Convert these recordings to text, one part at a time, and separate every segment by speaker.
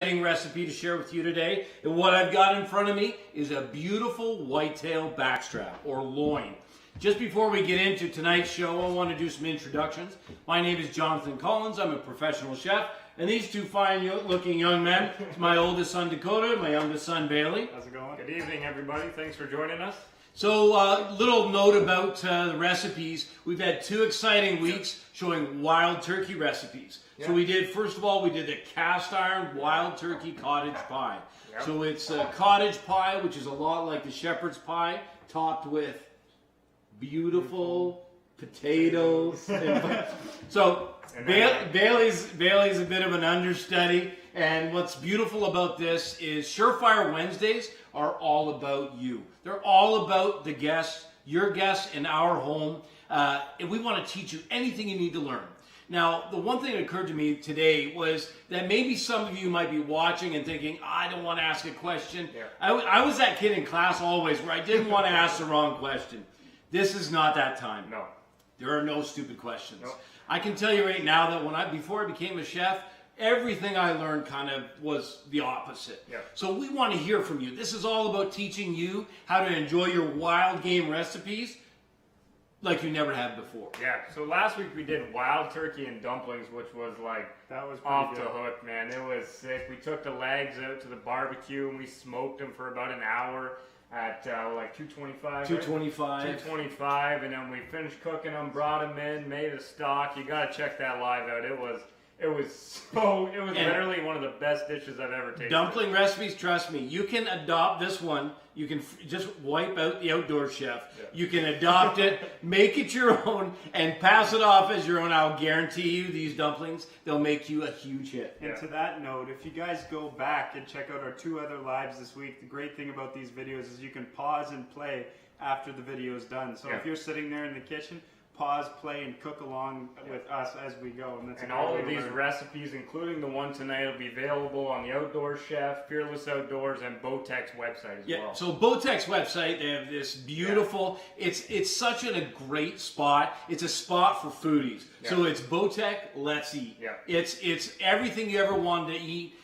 Speaker 1: Recipe to share with you today, and what I've got in front of me is a beautiful whitetail backstrap or loin. Just before we get into tonight's show, I want to do some introductions. My name is Jonathan Collins. I'm a professional chef, and these two fine-looking young men, it's my oldest son Dakota and my youngest son Bailey.
Speaker 2: How's it going?
Speaker 3: Good evening, everybody. Thanks for joining us.
Speaker 1: So, little note about the recipes. We've had 2 exciting weeks showing wild turkey recipes. So we did, first of all, we did the cast iron wild turkey cottage pie. So it's a cottage pie, which is a lot like the shepherd's pie, topped with beautiful potatoes. So Bailey's a bit of an understudy, and what's beautiful about this is Surefire Wednesdays are all about you. They're all about the guests, your guests in our home, and we want to teach you anything you need to learn. Now, the one thing that occurred to me today was that maybe some of you might be watching and thinking, I don't want to ask a question. I was that kid in class always where I didn't want to ask the wrong question. This is not that time.
Speaker 3: No.
Speaker 1: There are no stupid questions.
Speaker 3: Nope.
Speaker 1: I can tell you right now that before I became a chef, everything I learned kind of was the opposite. So we want to hear from you. This is all about teaching you how to enjoy your wild game recipes like you never had before.
Speaker 3: So last week we did wild turkey and dumplings, which was like off the hook, man. It was sick. We took the legs out to the barbecue and we smoked them for about an hour at like 225. 225. 225, and then we finished cooking them, brought them in, made a stock. You gotta check that live out. It was literally one of the best dishes I've ever tasted.
Speaker 1: Dumpling recipes, trust me, you can adopt this one. You can just wipe out the outdoor chef. You can adopt it, make it your own, and pass it off as your own. I'll guarantee you these dumplings, they'll make you a huge hit.
Speaker 2: And to that note, if you guys go back and check out our 2 other lives this week, the great thing about these videos is you can pause and play after the video is done. So if you're sitting there in the kitchen, pause, play, and cook along with us as we go.
Speaker 3: And all of these recipes, including the one tonight, will be available on the Outdoor Chef, Fearless Outdoors, and Bowtech's website as well.
Speaker 1: So Bowtech's website, they have this beautiful, it's such a great spot. It's a spot for foodies. So it's Bowtech, let's eat. It's everything you ever wanted to eat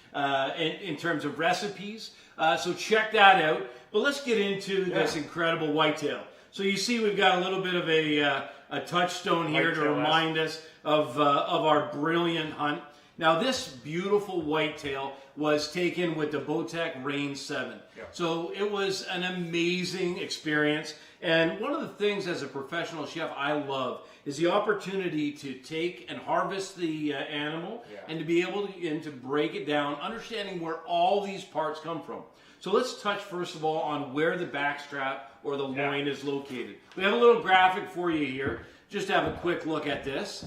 Speaker 1: in terms of recipes. So check that out. But let's get into this incredible whitetail. So you see we've got a little bit of a touchstone here to remind us of our brilliant hunt. Now this beautiful whitetail was taken with the Bowtech Rain 7. So it was an amazing experience. And one of the things as a professional chef I love is the opportunity to take and harvest the animal and to be able to break it down, understanding where all these parts come from. So let's touch first of all on where the backstrap or the loin is located. We have a little graphic for you here. Just have a quick look at this.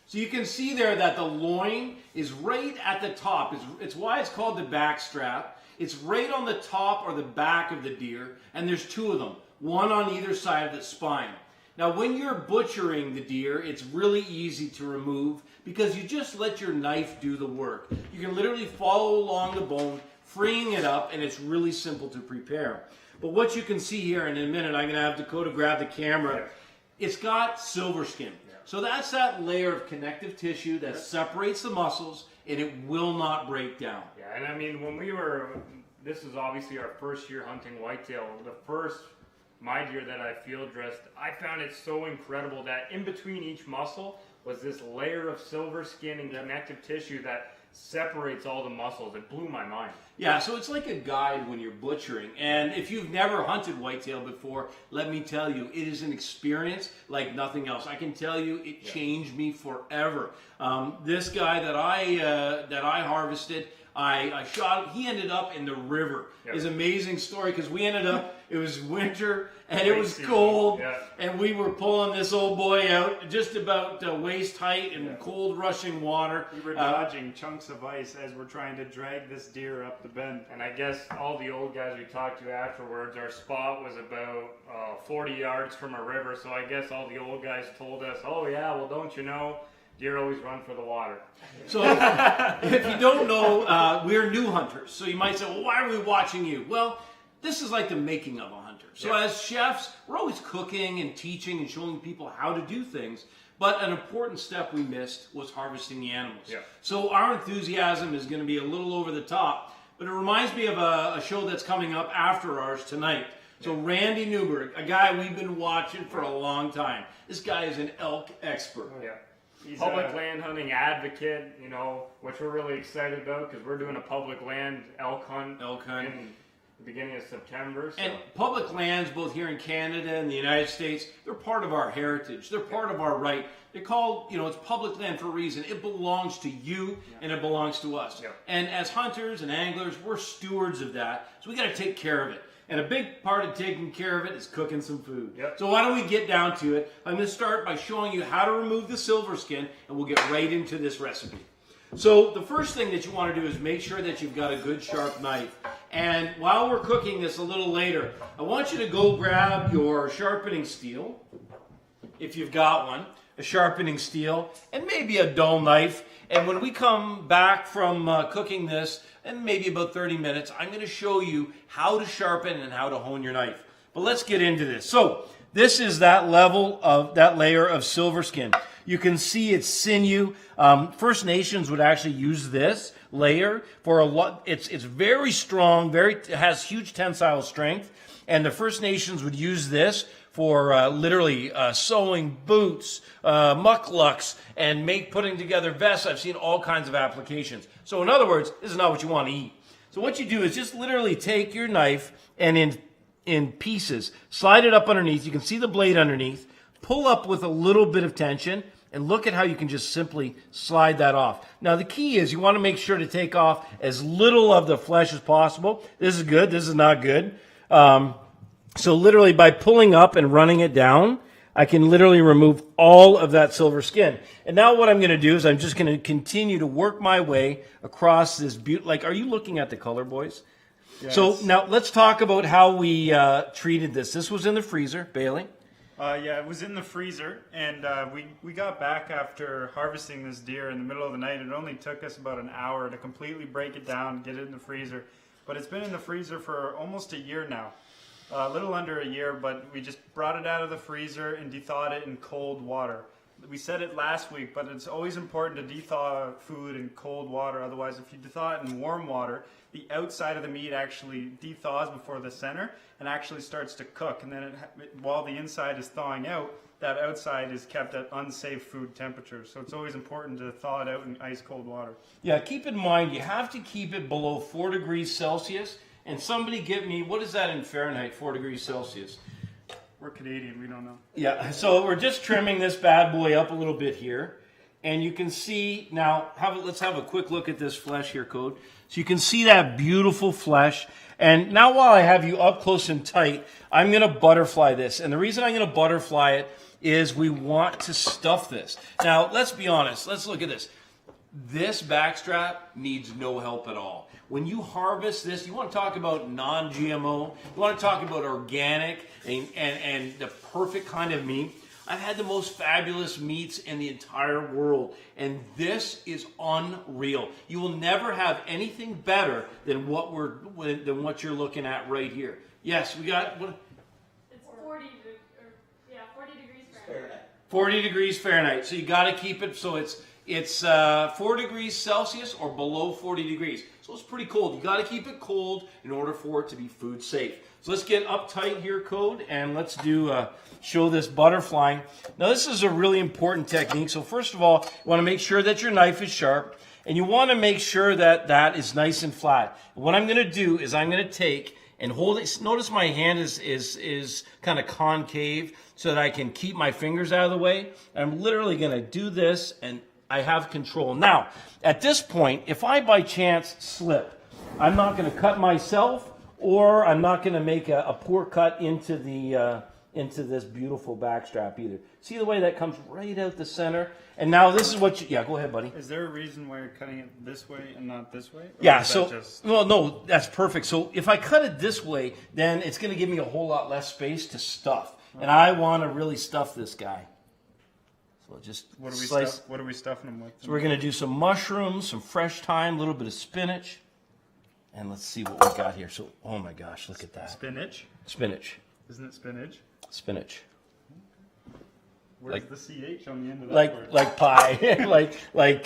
Speaker 1: So you can see there that the loin is right at the top. It's why it's called the backstrap. It's right on the top or the back of the deer, and there's 2 of them, one on either side of the spine. Now when you're butchering the deer, it's really easy to remove because you just let your knife do the work. You can literally follow along the bone, freeing it up, and it's really simple to prepare. But what you can see here, and in a minute I'm going to have Dakota grab the camera, it's got silver skin. So that's that layer of connective tissue that separates the muscles, and it will not break down.
Speaker 3: And I mean, this is obviously our first year hunting whitetail. The first my deer that I field dressed, I found it so incredible that in between each muscle was this layer of silver skin and connective tissue that separates all the muscles. It blew my mind.
Speaker 1: So it's like a guide when you're butchering. And if you've never hunted whitetail before, let me tell you, it is an experience like nothing else. I can tell you, it changed me forever. This guy that I harvested, I shot, he ended up in the river. It's an amazing story because we ended up, it was winter and it was cold and we were pulling this old boy out just about waist height in cold rushing water.
Speaker 2: We were dodging chunks of ice as we're trying to drag this deer up the bend.
Speaker 3: And I guess all the old guys we talked to afterwards, our spot was about 40 yards from a river, so I guess all the old guys told us, oh yeah, well don't you know, deer always run for the water.
Speaker 1: So if you don't know, we're new hunters. So you might say, well, why are we watching you? Well, this is like the making of a hunter. So as chefs, we're always cooking and teaching and showing people how to do things. But an important step we missed was harvesting the animals.
Speaker 3: Yeah.
Speaker 1: So our enthusiasm is going to be a little over the top, but it reminds me of a show that's coming up after ours tonight. So Randy Newberg, a guy we've been watching for a long time. This guy is an elk expert.
Speaker 3: Yeah. He's public land hunting advocate, you know, which we're really excited about because we're doing a public land elk hunt. In the beginning of September. So.
Speaker 1: And public lands, both here in Canada and the United States, they're part of our heritage. They're part of our right. They're called, you know, it's public land for a reason. It belongs to you and it belongs to us. Yeah. And as hunters and anglers, we're stewards of that. So we got to take care of it. And a big part of taking care of it is cooking some food. Yep. So why don't we get down to it? I'm going to start by showing you how to remove the silver skin, and we'll get right into this recipe. So the first thing that you want to do is make sure that you've got a good sharp knife. And while we're cooking this a little later, I want you to go grab your sharpening steel, if you've got one, a sharpening steel, and maybe a dull knife. And when we come back from cooking this, in maybe about 30 minutes, I'm going to show you how to sharpen and how to hone your knife. But let's get into this. So this is that level of that layer of silver skin. You can see it's sinew. First Nations would actually use this layer for a lot. It's very strong, it has huge tensile strength, and the First Nations would use this for literally sewing boots, mucklucks, and putting together vests. I've seen all kinds of applications. So in other words, this is not what you want to eat. So what you do is just literally take your knife and in pieces, slide it up underneath. You can see the blade underneath. Pull up with a little bit of tension, and look at how you can just simply slide that off. Now the key is you want to make sure to take off as little of the flesh as possible. This is good. This is not good. So literally by pulling up and running it down, I can literally remove all of that silver skin. And now what I'm going to do is I'm just going to continue to work my way across this like, are you looking at the color, boys? Yes. So now let's talk about how we treated this. This was in the freezer, Bailey.
Speaker 2: Yeah, it was in the freezer, and we got back after harvesting this deer in the middle of the night. It only took us about an hour to completely break it down, get it in the freezer. But it's been in the freezer for almost a year now. A little under a year, but we just brought it out of the freezer and de-thawed it in cold water. We said it last week, but it's always important to de-thaw food in cold water. Otherwise, if you de-thaw it in warm water, the outside of the meat actually de-thaws before the center and actually starts to cook. And then while the inside is thawing out, that outside is kept at unsafe food temperature. So it's always important to thaw it out in ice cold water.
Speaker 1: Yeah, keep in mind, you have to keep it below 4 degrees Celsius. And somebody get me, what is that in Fahrenheit, 4 degrees Celsius?
Speaker 2: We're Canadian, we don't know.
Speaker 1: Yeah, so we're just trimming this bad boy up a little bit here. And you can see, now, let's have a quick look at this flesh here, Code. So you can see that beautiful flesh. And now while I have you up close and tight, I'm going to butterfly this. And the reason I'm going to butterfly it is we want to stuff this. Now, let's be honest. Let's look at this. This backstrap needs no help at all. When you harvest this, you want to talk about non-GMO, you want to talk about organic and the perfect kind of meat. I've had the most fabulous meats in the entire world, and this is unreal. You will never have anything better than what you're looking at right here. Yes, we got what?
Speaker 4: It's 40 degrees Fahrenheit.
Speaker 1: 40 degrees Fahrenheit. So you got to keep it so it's 4 degrees Celsius or below 40 degrees. So it's pretty cold. You got to keep it cold in order for it to be food safe. So let's get uptight here, Code, and let's show this butterflying. Now this is a really important technique. So first of all, you want to make sure that your knife is sharp, and you want to make sure that that is nice and flat. What I'm going to do is I'm going to take and hold it. Notice my hand is kind of concave so that I can keep my fingers out of the way. I'm literally going to do this, and I have control. Now, at this point, if I by chance slip, I'm not going to cut myself, or I'm not going to make a poor cut into this beautiful backstrap either. See the way that comes right out the center? And now this is what yeah, go ahead, buddy.
Speaker 2: Is there a reason why you're cutting it this way and not this way?
Speaker 1: Yeah, well, no, that's perfect. So if I cut it this way, then it's going to give me a whole lot less space to stuff. Okay. And I want to really stuff this guy. So just
Speaker 2: what are we stuffing them with?
Speaker 1: So we're going to do some mushrooms, some fresh thyme, a little bit of spinach. And let's see what we got here. So, oh my gosh, look at that.
Speaker 2: Spinach?
Speaker 1: Spinach.
Speaker 2: Isn't it spinach?
Speaker 1: Spinach.
Speaker 2: Where's the CH on the end of that word?
Speaker 1: Like pie, like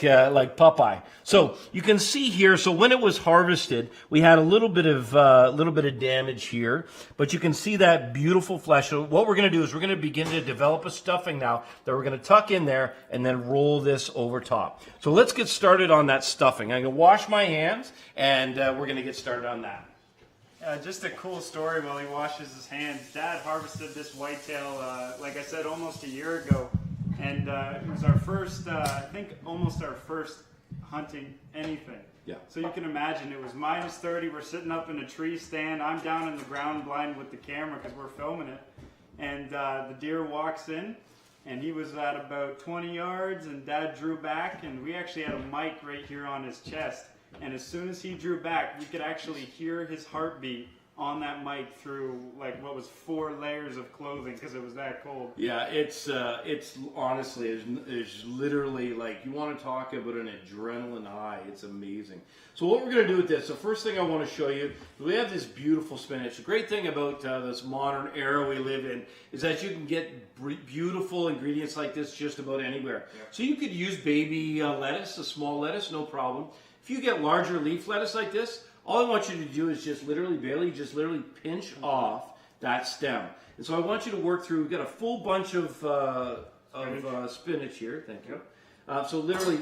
Speaker 1: Popeye. So you can see here. So when it was harvested, we had a little bit of damage here, but you can see that beautiful flesh. So what we're going to do is we're going to begin to develop a stuffing now that we're going to tuck in there and then roll this over top. So let's get started on that stuffing. I'm going to wash my hands and we're going to get started on that.
Speaker 2: Just a cool story while he washes his hands. Dad harvested this whitetail, like I said, almost a year ago. And it was our first, I think almost our first hunting anything.
Speaker 1: Yeah.
Speaker 2: So you can imagine it was minus 30. We're sitting up in a tree stand. I'm down in the ground blind with the camera because we're filming it. And the deer walks in. And he was at about 20 yards. And Dad drew back. And we actually had a mic right here on his chest. And as soon as he drew back, we could actually hear his heartbeat on that mic through like what was 4 layers of clothing because it was that cold.
Speaker 1: Yeah, it's honestly, it's literally like, you want to talk about an adrenaline high. It's amazing. So what we're going to do with this, the first thing I want to show you, we have this beautiful spinach. The great thing about this modern era we live in is that you can get beautiful ingredients like this just about anywhere. Yeah. So you could use baby lettuce, a small lettuce, no problem. If you get larger leaf lettuce like this, all I want you to do is just literally, Bailey, just literally pinch off that stem. And so I want you to work through, we've got a full bunch of spinach here, thank you. So literally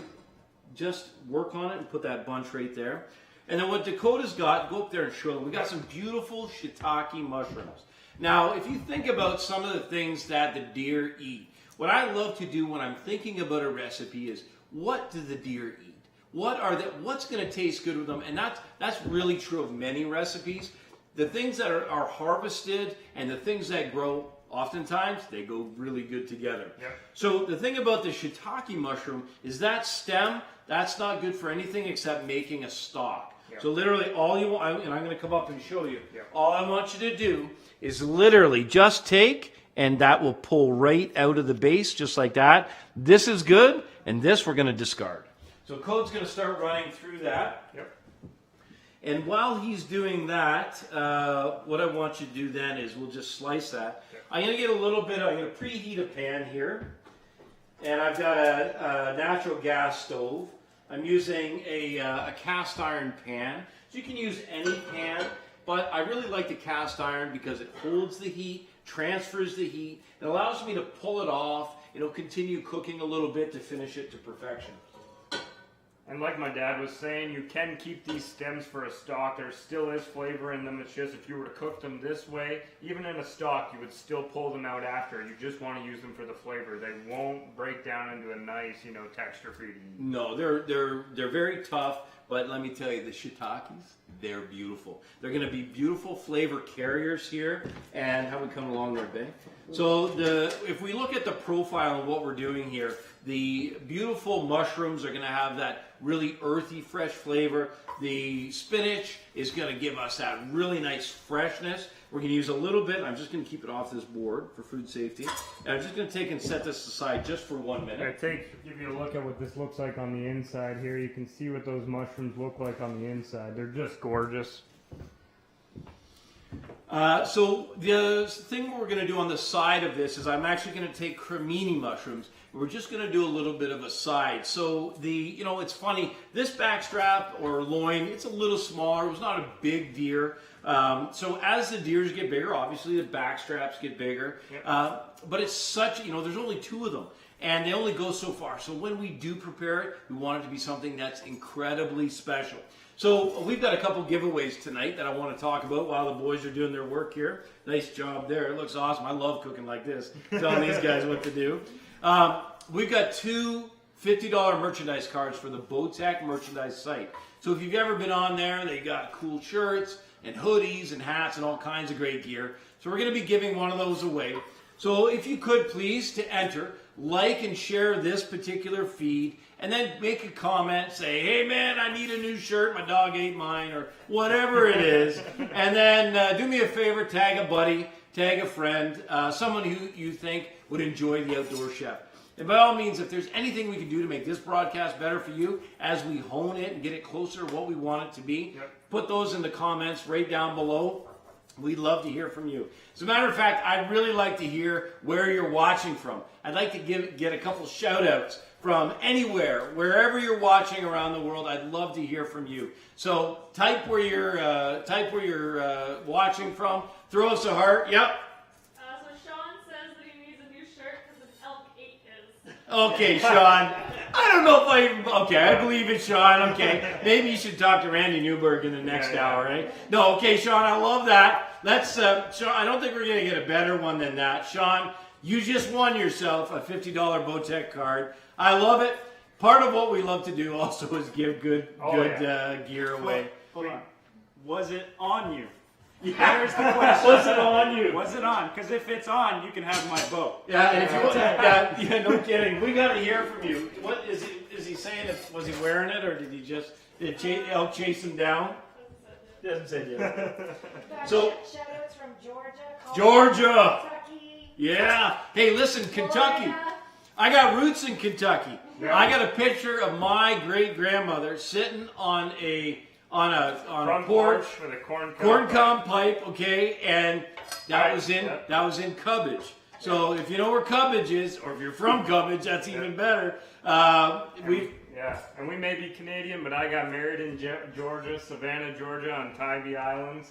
Speaker 1: just work on it and put that bunch right there. And then what Dakota's got, go up there and show them, we got some beautiful shiitake mushrooms. Now, if you think about some of the things that the deer eat, what I love to do when I'm thinking about a recipe is, what do the deer eat? What's going to taste good with them? And that's really true of many recipes. The things that are harvested and the things that grow, oftentimes they go really good together. Yep. So the thing about the shiitake mushroom is that stem, that's not good for anything except making a stock. Yep. So literally all you want, and I'm going to come up and show you, yep, all I want you to do is literally just take, and that will pull right out of the base just like that. This is good, and this we're going to discard. So Code's going to start running through that. Yep. And while he's doing that, what I want you to do then is we'll just slice that. Yep. I'm going to get a little bit, I'm going to preheat a pan here. And I've got a natural gas stove. I'm using a cast iron pan. So you can use any pan, but I really like the cast iron because it holds the heat, transfers the heat. It allows me to pull it off. It'll continue cooking a little bit to finish it to perfection.
Speaker 3: And like my dad was saying, you can keep these stems for a stock. There still is flavor in them. It's just if you were to cook them this way, even in a stock, you would still pull them out after. You just want to use them for the flavor. They won't break down into a nice, texture for you to eat.
Speaker 1: No, they're very tough, but let me tell you, the shiitakes, they're beautiful. They're going to be beautiful flavor carriers here. And how we come along there, babe? So if we look at the profile of what we're doing here, the beautiful mushrooms are going to have that really earthy, fresh flavor. The spinach is going to give us that really nice freshness. We're going to use a little bit. I'm just going to keep it off this board for food safety. And I'm just going to take and set this aside just for 1 minute.
Speaker 3: Give you a look at what this looks like on the inside here. You can see what those mushrooms look like on the inside. They're just gorgeous.
Speaker 1: So the thing we're going to do on the side of this is I'm actually going to take cremini mushrooms. We're just going to do a little bit of a side. So it's funny, this backstrap or loin, it's a little smaller. It was not a big deer. So as the deers get bigger, obviously the backstraps get bigger. Yep. But it's such, there's only 2 of them. And they only go so far. So when we do prepare it, we want it to be something that's incredibly special. So we've got a couple giveaways tonight that I want to talk about while the boys are doing their work here. Nice job there. It looks awesome. I love cooking like this, telling these guys what to do. We've got 2 $50 merchandise cards for the Bowtech merchandise site. So if you've ever been on there, they got cool shirts and hoodies and hats and all kinds of great gear. So we're going to be giving one of those away. So if you could please, to enter, like and share this particular feed, and then make a comment, say, hey man, I need a new shirt, my dog ate mine, or whatever it is. And then do me a favor, tag a buddy, tag a friend, someone who you think would enjoy the Outdoor Chef. And by all means, if there's anything we can do to make this broadcast better for you as we hone it and get it closer to what we want it to be, yep, put those in the comments right down below. We'd love to hear from you. As a matter of fact, I'd really like to hear where you're watching from. I'd like to get a couple shout outs from anywhere, wherever you're watching around the world. I'd love to hear from you. So type where you're watching from. Throw us a heart. Yep.
Speaker 4: So Sean says that he needs a new shirt because an elk ate his.
Speaker 1: Okay, Sean. I don't know if I even... Okay, I believe it, Sean. Okay. Maybe you should talk to Randy Newberg in the next hour, right? No, okay, Sean, I love that. Let's... Sean, I don't think we're going to get a better one than that. Sean, you just won yourself a $50 Bowtech card. I love it. Part of what we love to do also is give good gear away.
Speaker 2: Hold on. Was it on you?
Speaker 1: Yeah.
Speaker 2: There's the question.
Speaker 1: Was it on you?
Speaker 2: Was it on? Because if it's on, you can have my boat.
Speaker 1: Yeah, and if you want, yeah, no kidding. We got to hear from you. What is he? Is he saying? Was he wearing it, or did he just elk chase him down? Doesn't say yet.
Speaker 5: So shout outs from Georgia.
Speaker 1: Georgia.
Speaker 5: Kentucky.
Speaker 1: Yeah. Hey, listen, Kentucky.
Speaker 5: Florida.
Speaker 1: I got roots in Kentucky.
Speaker 3: Yeah.
Speaker 1: I got a picture of my great grandmother sitting on a porch
Speaker 3: with a
Speaker 1: corn cob pipe, okay, and that was in Cottage. So if you know where Cottage is, or if you're from Cottage, that's even better.
Speaker 3: And we may be Canadian, but I got married in Georgia, Savannah, Georgia, on Tybee Island.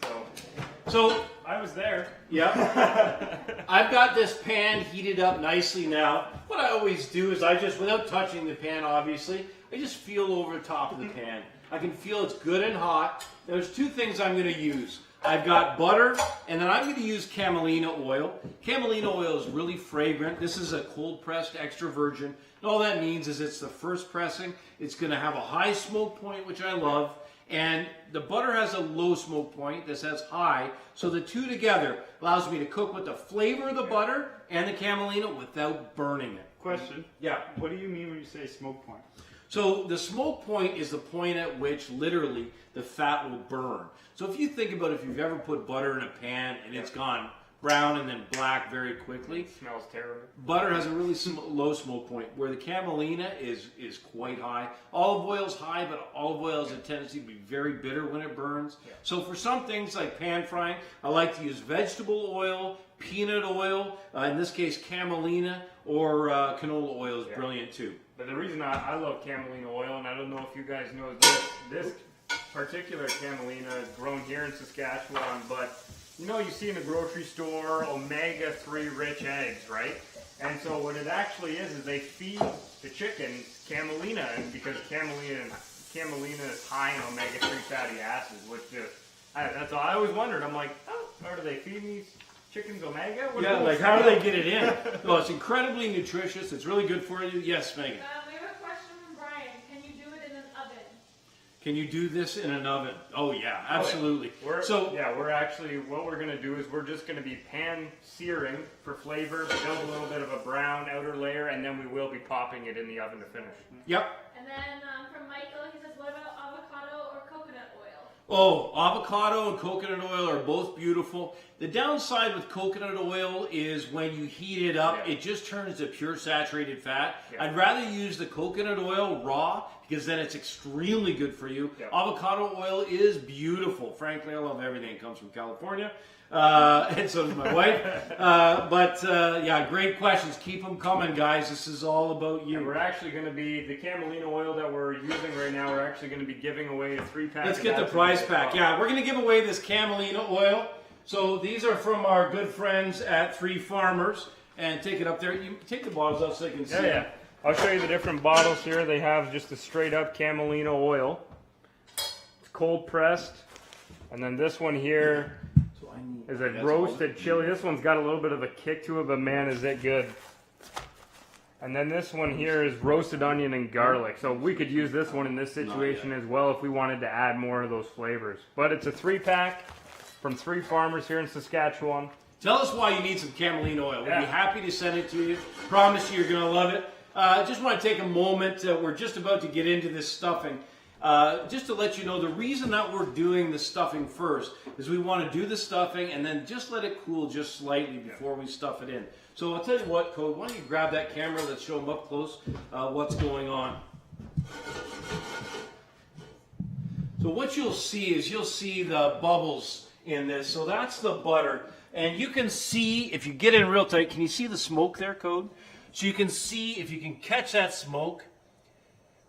Speaker 1: So
Speaker 2: I was there.
Speaker 1: Yeah. I've got this pan heated up nicely now. What I always do is I just, without touching the pan, obviously, I just feel over the top of the pan. I can feel it's good and hot. There's two things I'm going to use. I've got butter, and then I'm going to use camelina oil. Camelina oil is really fragrant. This is a cold pressed extra virgin. And all that means is it's the first pressing. It's going to have a high smoke point, which I love. And the butter has a low smoke point. This has high. So the two together allows me to cook with the flavor of the butter and the camelina without burning it.
Speaker 2: Question.
Speaker 1: Yeah.
Speaker 2: What do you mean when you say smoke point?
Speaker 1: So the smoke point is the point at which literally the fat will burn. So if you think about if you've ever put butter in a pan and it's gone brown and then black very quickly.
Speaker 3: It smells terrible.
Speaker 1: Butter has a really low smoke point, where the camelina is quite high. Olive oil is high, but olive oil has a tendency to be very bitter when it burns. Yeah. So for some things like pan frying, I like to use vegetable oil, peanut oil, in this case camelina, or canola oil is brilliant too.
Speaker 3: But the reason I love camelina oil, and I don't know if you guys know this particular camelina is grown here in Saskatchewan, but you know, you see in the grocery store omega-3 rich eggs, right? And so what it actually is they feed the chickens camelina, and because camelina is high in omega-3 fatty acids, which that's all I always wondered. I'm like, are they feeding these chickens omega?
Speaker 1: How do they get it in? Well, it's incredibly nutritious. It's really good for you. Yes, Megan.
Speaker 4: We have a question from Brian. Can you do it in an oven?
Speaker 1: Can you do this in an oven? Oh yeah, absolutely.
Speaker 3: We're actually, what we're going to do is we're just going to be pan searing for flavor, build a little bit of a brown outer layer, and then we will be popping it in the oven to finish.
Speaker 1: Yep.
Speaker 4: And then from Michael, he says, what about avocado or coconut oil?
Speaker 1: Oh, avocado and coconut oil are both beautiful. The downside with coconut oil is when you heat it up, it just turns to pure saturated fat. Yeah. I'd rather use the coconut oil raw, because then it's extremely good for you. Yeah. Avocado oil is beautiful. Frankly, I love everything that comes from California. And so does my wife. Great questions. Keep them coming, guys. This is all about you.
Speaker 3: And we're actually going to be, the camelina oil that we're using right now, we're actually going to be giving away a 3-pack.
Speaker 1: Let's get the prize pack. Yeah, we're going to give away this camelina oil. So these are from our good friends at Three Farmers. And take it up there. You take the bottles out so they can see.
Speaker 3: Yeah. I'll show you the different bottles here. They have just the straight up camelina oil. It's cold pressed. And then this one here is a roasted chili. This one's got a little bit of a kick to it, but man, is it good. And then this one here is roasted onion and garlic. So we could use this one in this situation as well if we wanted to add more of those flavors. But it's a 3-pack from Three Farmers here in Saskatchewan.
Speaker 1: Tell us why you need some camelina oil. We'll be happy to send it to you. Promise you you're going to love it. Just want to take a moment. We're just about to get into this stuffing. Just to let you know, the reason that we're doing the stuffing first is we want to do the stuffing and then just let it cool just slightly before we stuff it in. So I'll tell you what, Code, why don't you grab that camera, let's show them up close what's going on. So what you'll see is you'll see the bubbles in this. So that's the butter. And you can see, if you get in real tight, can you see the smoke there, Code? So you can see, if you can catch that smoke,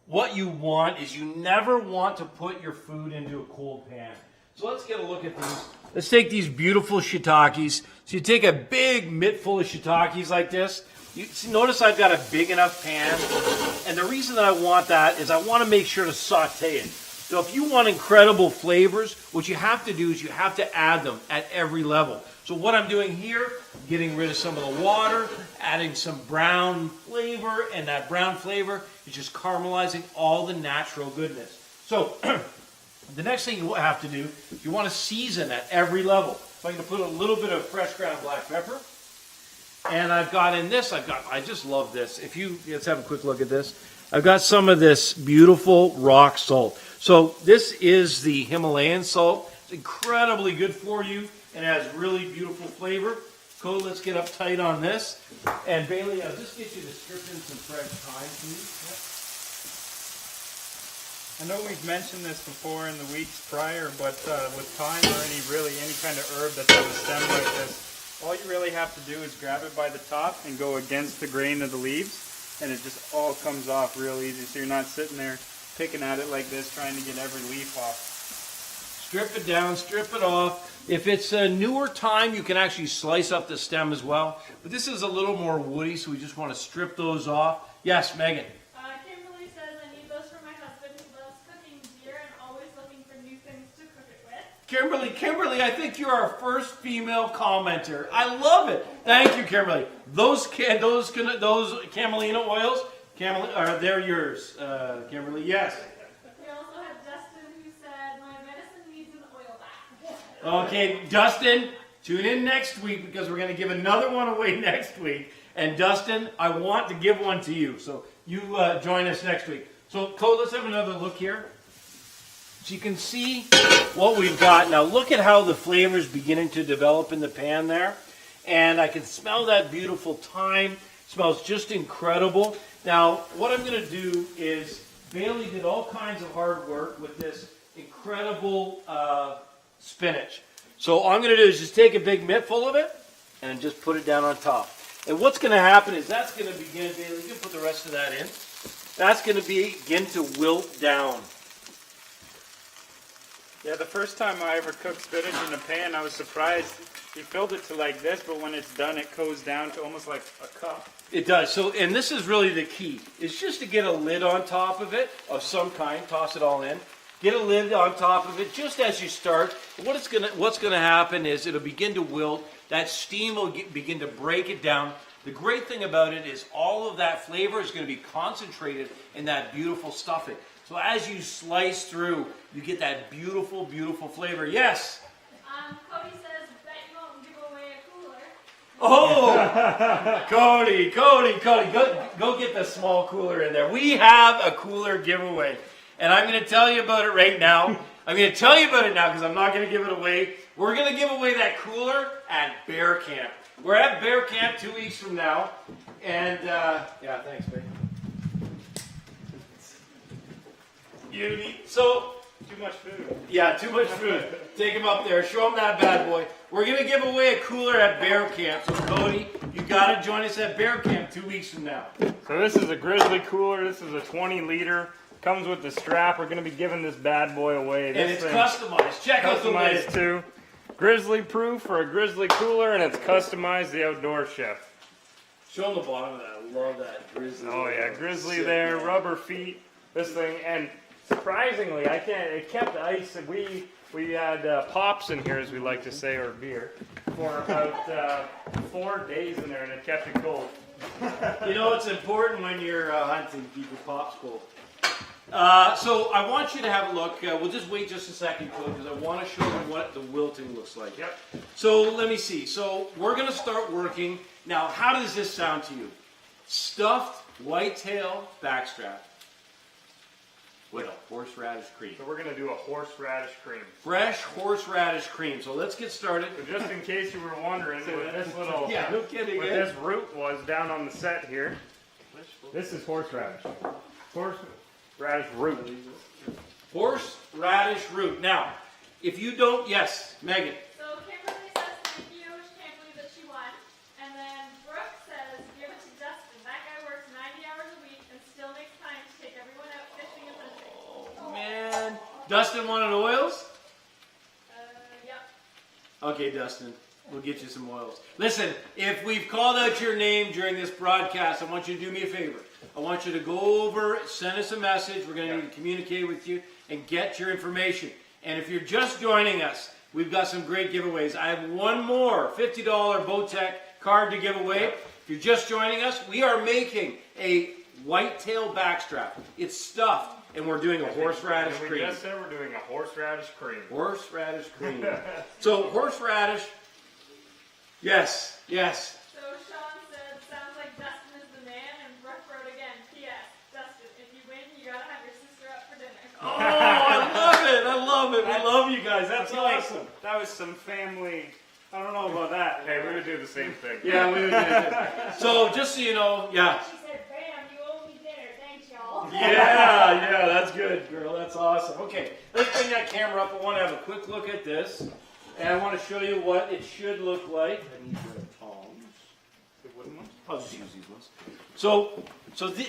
Speaker 1: what you want is you never want to put your food into a cold pan. So let's get a look at these. Let's take these beautiful shiitakes. So you take a big mitt full of shiitakes like this. You notice I've got a big enough pan. And the reason that I want that is I want to make sure to saute it. So if you want incredible flavors, what you have to do is you have to add them at every level. So what I'm doing here, getting rid of some of the water, adding some brown flavor, and that brown flavor is just caramelizing all the natural goodness. So the next thing you have to do is you want to season at every level. So I'm going to put a little bit of fresh ground black pepper. And I've got in this, I just love this. Let's have a quick look at this. I've got some of this beautiful rock salt. So this is the Himalayan salt. It's incredibly good for you and has really beautiful flavor. Code, let's get up tight on this. And Bailey, I'll just get you to strip in some fresh thyme, please.
Speaker 2: I know we've mentioned this before in the weeks prior, but with thyme or any kind of herb that's on a stem like this, all you really have to do is grab it by the top and go against the grain of the leaves, and it just all comes off real easy. So you're not sitting there picking at it like this, trying to get every leaf off.
Speaker 1: Strip it down, strip it off. If it's a newer thyme, you can actually slice up the stem as well. But this is a little more woody, so we just want to strip those off. Yes, Megan.
Speaker 4: Kimberly says, I need those for my husband who loves cooking deer and always looking for new things to cook it with.
Speaker 1: Kimberly, I think you're our first female commenter. I love it. Thank you, Kimberly. Those camelina oils, they're yours, Kimberly. Yes.
Speaker 4: We also have Justin who said, my medicine needs an oil bath.
Speaker 1: Okay, Dustin, tune in next week because we're going to give another one away next week. And Dustin, I want to give one to you. So you join us next week. So, Cole, let's have another look here. So you can see what we've got. Now look at how the flavor is beginning to develop in the pan there. And I can smell that beautiful thyme. It smells just incredible. Now what I'm going to do is, Bailey did all kinds of hard work with this incredible spinach. So all I'm going to do is just take a big mitt full of it and just put it down on top. And what's going to happen is that's going to begin, Bailey, you can put the rest of that in. That's going to begin to wilt down.
Speaker 2: Yeah, the first time I ever cooked spinach in a pan, I was surprised. You filled it to like this, but when it's done, it goes down to almost like a cup.
Speaker 1: It does. So, and this is really the key. It's just to get a lid on top of it of some kind. Toss it all in. Get a lid on top of it just as you start. What's gonna happen is it'll begin to wilt. That steam will begin to break it down. The great thing about it is all of that flavor is going to be concentrated in that beautiful stuffing. So as you slice through, you get that beautiful, beautiful flavor. Yes?
Speaker 4: Cody says, bet you won't give away a cooler.
Speaker 1: Oh, Cody, go get the small cooler in there. We have a cooler giveaway. And I'm going to tell you about it right now. I'm going to tell you about it now because I'm not going to give it away. We're going to give away that cooler at Bear Camp. We're at Bear Camp 2 weeks from now. And, yeah, thanks, babe. So,
Speaker 2: Too much food.
Speaker 1: yeah, too much food. Take him up there. Show him that bad boy. We're going to give away a cooler at Bear Camp. So, Cody, you got to join us at Bear Camp 2 weeks from now.
Speaker 3: So this is a Grizzly cooler. This is a 20-liter. Comes with the strap. We're going to be giving this bad boy away.
Speaker 1: And it's customized. Check out the lid.
Speaker 3: Customized too. Grizzly proof for a Grizzly cooler, and it's customized the outdoor chef.
Speaker 1: Show them the bottom of that. I love that Grizzly.
Speaker 3: Oh yeah, Grizzly
Speaker 1: Sick,
Speaker 3: there,
Speaker 1: man.
Speaker 3: rubber feet. This thing, and surprisingly, it kept ice. We had pops in here, as we like to say, or beer, for about 4 days in there, and it kept it cold.
Speaker 1: You know, it's important when you're hunting, keep your pops cold. So I want you to have a look. We'll just wait just a second, because I want to show you what the wilting looks like.
Speaker 3: Yep.
Speaker 1: So let me see. So we're going to start working. Now, how does this sound to you? Stuffed whitetail backstrap with a horseradish cream.
Speaker 3: So we're going to do a horseradish cream.
Speaker 1: Fresh horseradish cream. So let's get started.
Speaker 3: So just in case you were wondering, what this little,
Speaker 1: Yeah, no kidding.
Speaker 3: what this root was down on the set here, this is horseradish. Horseradish root.
Speaker 1: Horseradish root. Now, if you don't, yes, Megan. Dustin wanted oils?
Speaker 4: Yeah.
Speaker 1: Okay, Dustin. We'll get you some oils. Listen, if we've called out your name during this broadcast, I want you to do me a favor. I want you to go over, send us a message. We're going to need to communicate with you and get your information. And if you're just joining us, we've got some great giveaways. I have one more $50 Bowtech card to give away. If you're just joining us, we are making a whitetail backstrap. It's stuffed. And we're doing a horseradish cream.
Speaker 3: We just said we're doing a horseradish cream.
Speaker 1: Horseradish cream. So horseradish, yes, yes.
Speaker 4: So Sean said, sounds like Dustin is the man, and Brooke wrote again, P.S. Dustin, if you win, you gotta have your sister up for dinner.
Speaker 1: Oh, I love it. I love it. We love you guys. That's awesome.
Speaker 2: That was some family. I don't know about that.
Speaker 3: Hey, we would do the same thing.
Speaker 1: Yeah, we would do it. So just so you know, yeah.
Speaker 5: She said, bam, you owe me dinner. Thanks, y'all.
Speaker 1: Yeah, that's good, girl. That's awesome. Okay, let's bring that camera up. I want to have a quick look at this. And I want to show you what it should look like. I need your tongs. The wooden ones? I'll just use these ones. So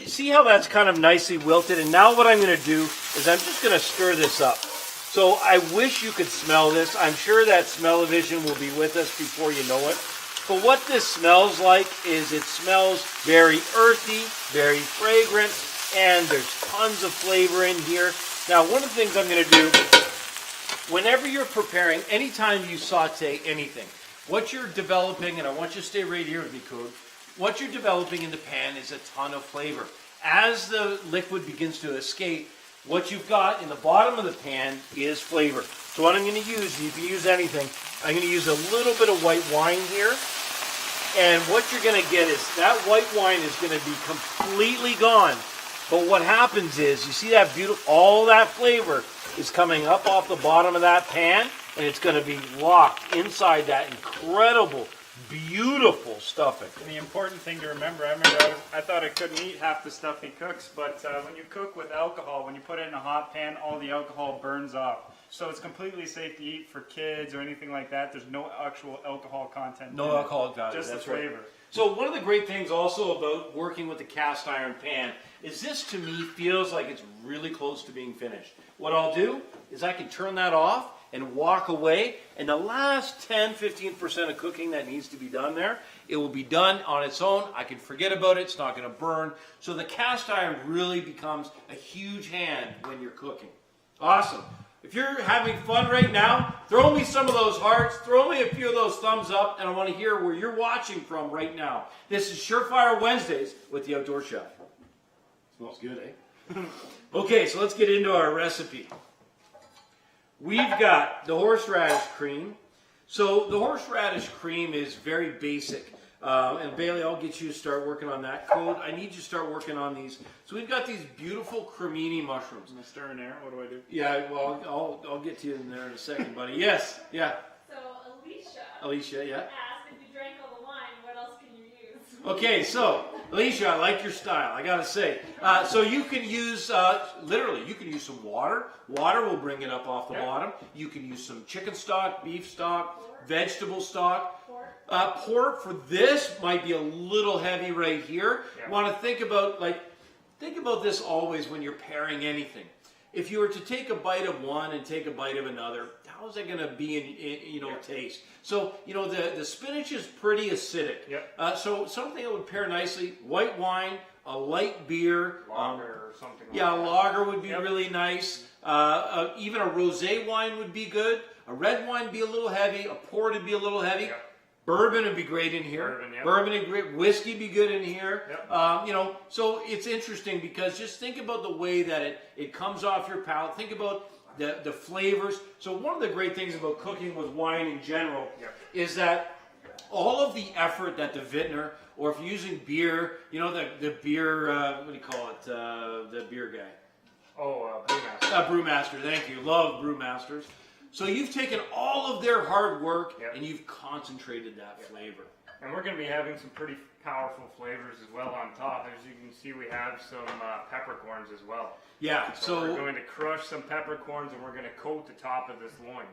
Speaker 1: see how that's kind of nicely wilted? And now what I'm going to do is I'm just going to stir this up. So I wish you could smell this. I'm sure that smell-o-vision will be with us before you know it. But what this smells like is it smells very earthy, very fragrant, and there's tons of flavor in here. Now, one of the things I'm going to do, whenever you're preparing, anytime you saute anything, what you're developing, and I want you to stay right here with me, Code, what you're developing in the pan is a ton of flavor. As the liquid begins to escape, what you've got in the bottom of the pan is flavor. So what I'm going to use, you can use anything, I'm going to use a little bit of white wine here. And what you're going to get is that white wine is going to be completely gone. But what happens is, you see that beautiful, all that flavor is coming up off the bottom of that pan, and it's going to be locked inside that incredible, beautiful stuffing.
Speaker 2: And the important thing to remember, I thought I couldn't eat half the stuff he cooks, but when you cook with alcohol, when you put it in a hot pan, all the alcohol burns off. So it's completely safe to eat for kids or anything like that. There's no actual alcohol content.
Speaker 1: No alcohol content.
Speaker 2: Just
Speaker 1: that's
Speaker 2: the flavor.
Speaker 1: Right. So one of the great things also about working with the cast iron pan is this, to me, feels like it's really close to being finished. What I'll do is I can turn that off and walk away, and the last 10-15% of cooking that needs to be done there, it will be done on its own. I can forget about it. It's not going to burn. So the cast iron really becomes a huge hand when you're cooking. Awesome. If you're having fun right now, throw me some of those hearts, throw me a few of those thumbs up, and I want to hear where you're watching from right now. This is Surefire Wednesdays with the Outdoor Chef. Smells good, eh? Okay, so let's get into our recipe. We've got the horseradish cream. So the horseradish cream is very basic. And Bailey, I'll get you to start working on that code. I need you to start working on these. So we've got these beautiful cremini mushrooms.
Speaker 2: Am I stirring air? What do I do?
Speaker 1: Yeah, well, I'll get to you in there in a second, buddy. Yes, yeah.
Speaker 4: So
Speaker 1: Alicia, yeah.
Speaker 4: asked if you drank all the wine, what else can you use?
Speaker 1: Okay, so Alicia, I like your style. I gotta say. So you can use literally, you can use some water. Water will bring it up off the bottom. You can use some chicken stock, beef stock, vegetable stock. Pork for this might be a little heavy right here. You want to think about this always when you're pairing anything. If you were to take a bite of one and take a bite of another, how is that going to be in taste? So the spinach is pretty acidic. So something that would pair nicely: white wine, a light beer,
Speaker 3: lager or something.
Speaker 1: Yeah, a lager would be really nice. Even a rosé wine would be good. A red wine would be a little heavy. A port would be a little heavy. Bourbon would be great in here. Bourbon and great. Whiskey be good in here. So it's interesting because just think about the way that it comes off your palate. Think about the flavors. So one of the great things about cooking with wine in general is that all of the effort that the vintner, or if you're using beer, the beer, what do you call it? The beer guy.
Speaker 3: Brewmaster.
Speaker 1: Brewmaster, thank you. Love brewmasters. So you've taken all of their hard work and you've concentrated that flavor.
Speaker 3: And we're going to be having some pretty powerful flavors as well on top. As you can see, we have some peppercorns as well.
Speaker 1: Yeah.
Speaker 3: So we're going to crush some peppercorns and we're going to coat the top of this loin.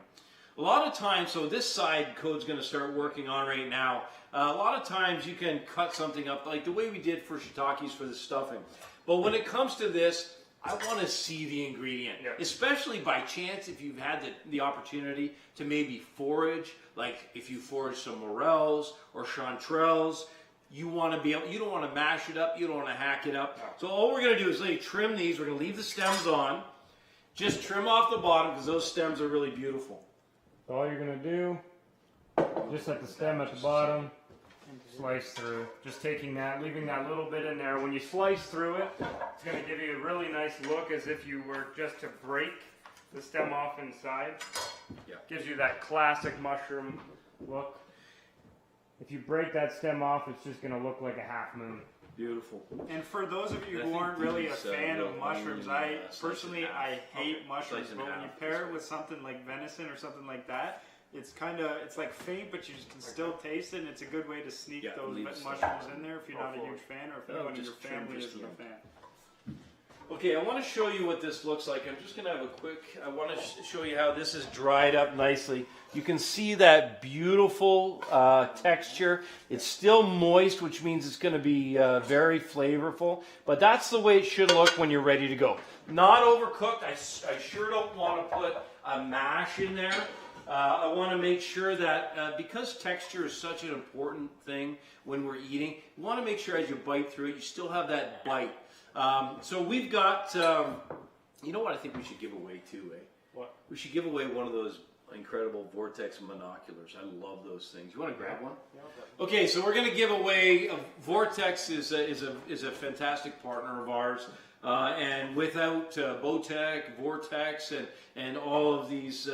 Speaker 1: A lot of times, so this side Code's going to start working on right now. A lot of times you can cut something up like the way we did for shiitakes for the stuffing. But when it comes to this, I want to see the ingredient, especially by chance if you've had the opportunity to maybe forage, like if you forage some morels or chanterelles. You want to be able, you don't want to mash it up, you don't want to hack it up. So all we're going to do is trim these. We're going to leave the stems on. Just trim off the bottom because those stems are really beautiful.
Speaker 3: So all you're going to do, just at the stem at the bottom, slice through. Just taking that, leaving that little bit in there. When you slice through it, it's going to give you a really nice look as if you were just to break the stem off inside. Gives you that classic mushroom look. If you break that stem off, it's just going to look like a half moon.
Speaker 1: Beautiful.
Speaker 2: And for those of you who aren't really a fan of mushrooms, I hate mushrooms, but when you pair it with something like venison or something like that, it's like faint, but you can still taste it, and it's a good way to sneak those mushrooms in there if you're not a huge fan, or if anyone in your family isn't a fan.
Speaker 1: Okay, I want to show you what this looks like. I'm just going to have I want to show you how this is dried up nicely. You can see that beautiful texture. It's still moist, which means it's going to be very flavorful. But that's the way it should look when you're ready to go. Not overcooked. I sure don't want to put a mash in there. I want to make sure that because texture is such an important thing when we're eating, you want to make sure as you bite through it, you still have that bite. So we've got, you know what I think we should give away too, eh?
Speaker 3: What?
Speaker 1: We should give away one of those incredible Vortex monoculars. I love those things. You want to grab one? Yeah, okay, so we're going to give away, Vortex is a fantastic partner of ours. And without Bowtech, Vortex, and all of these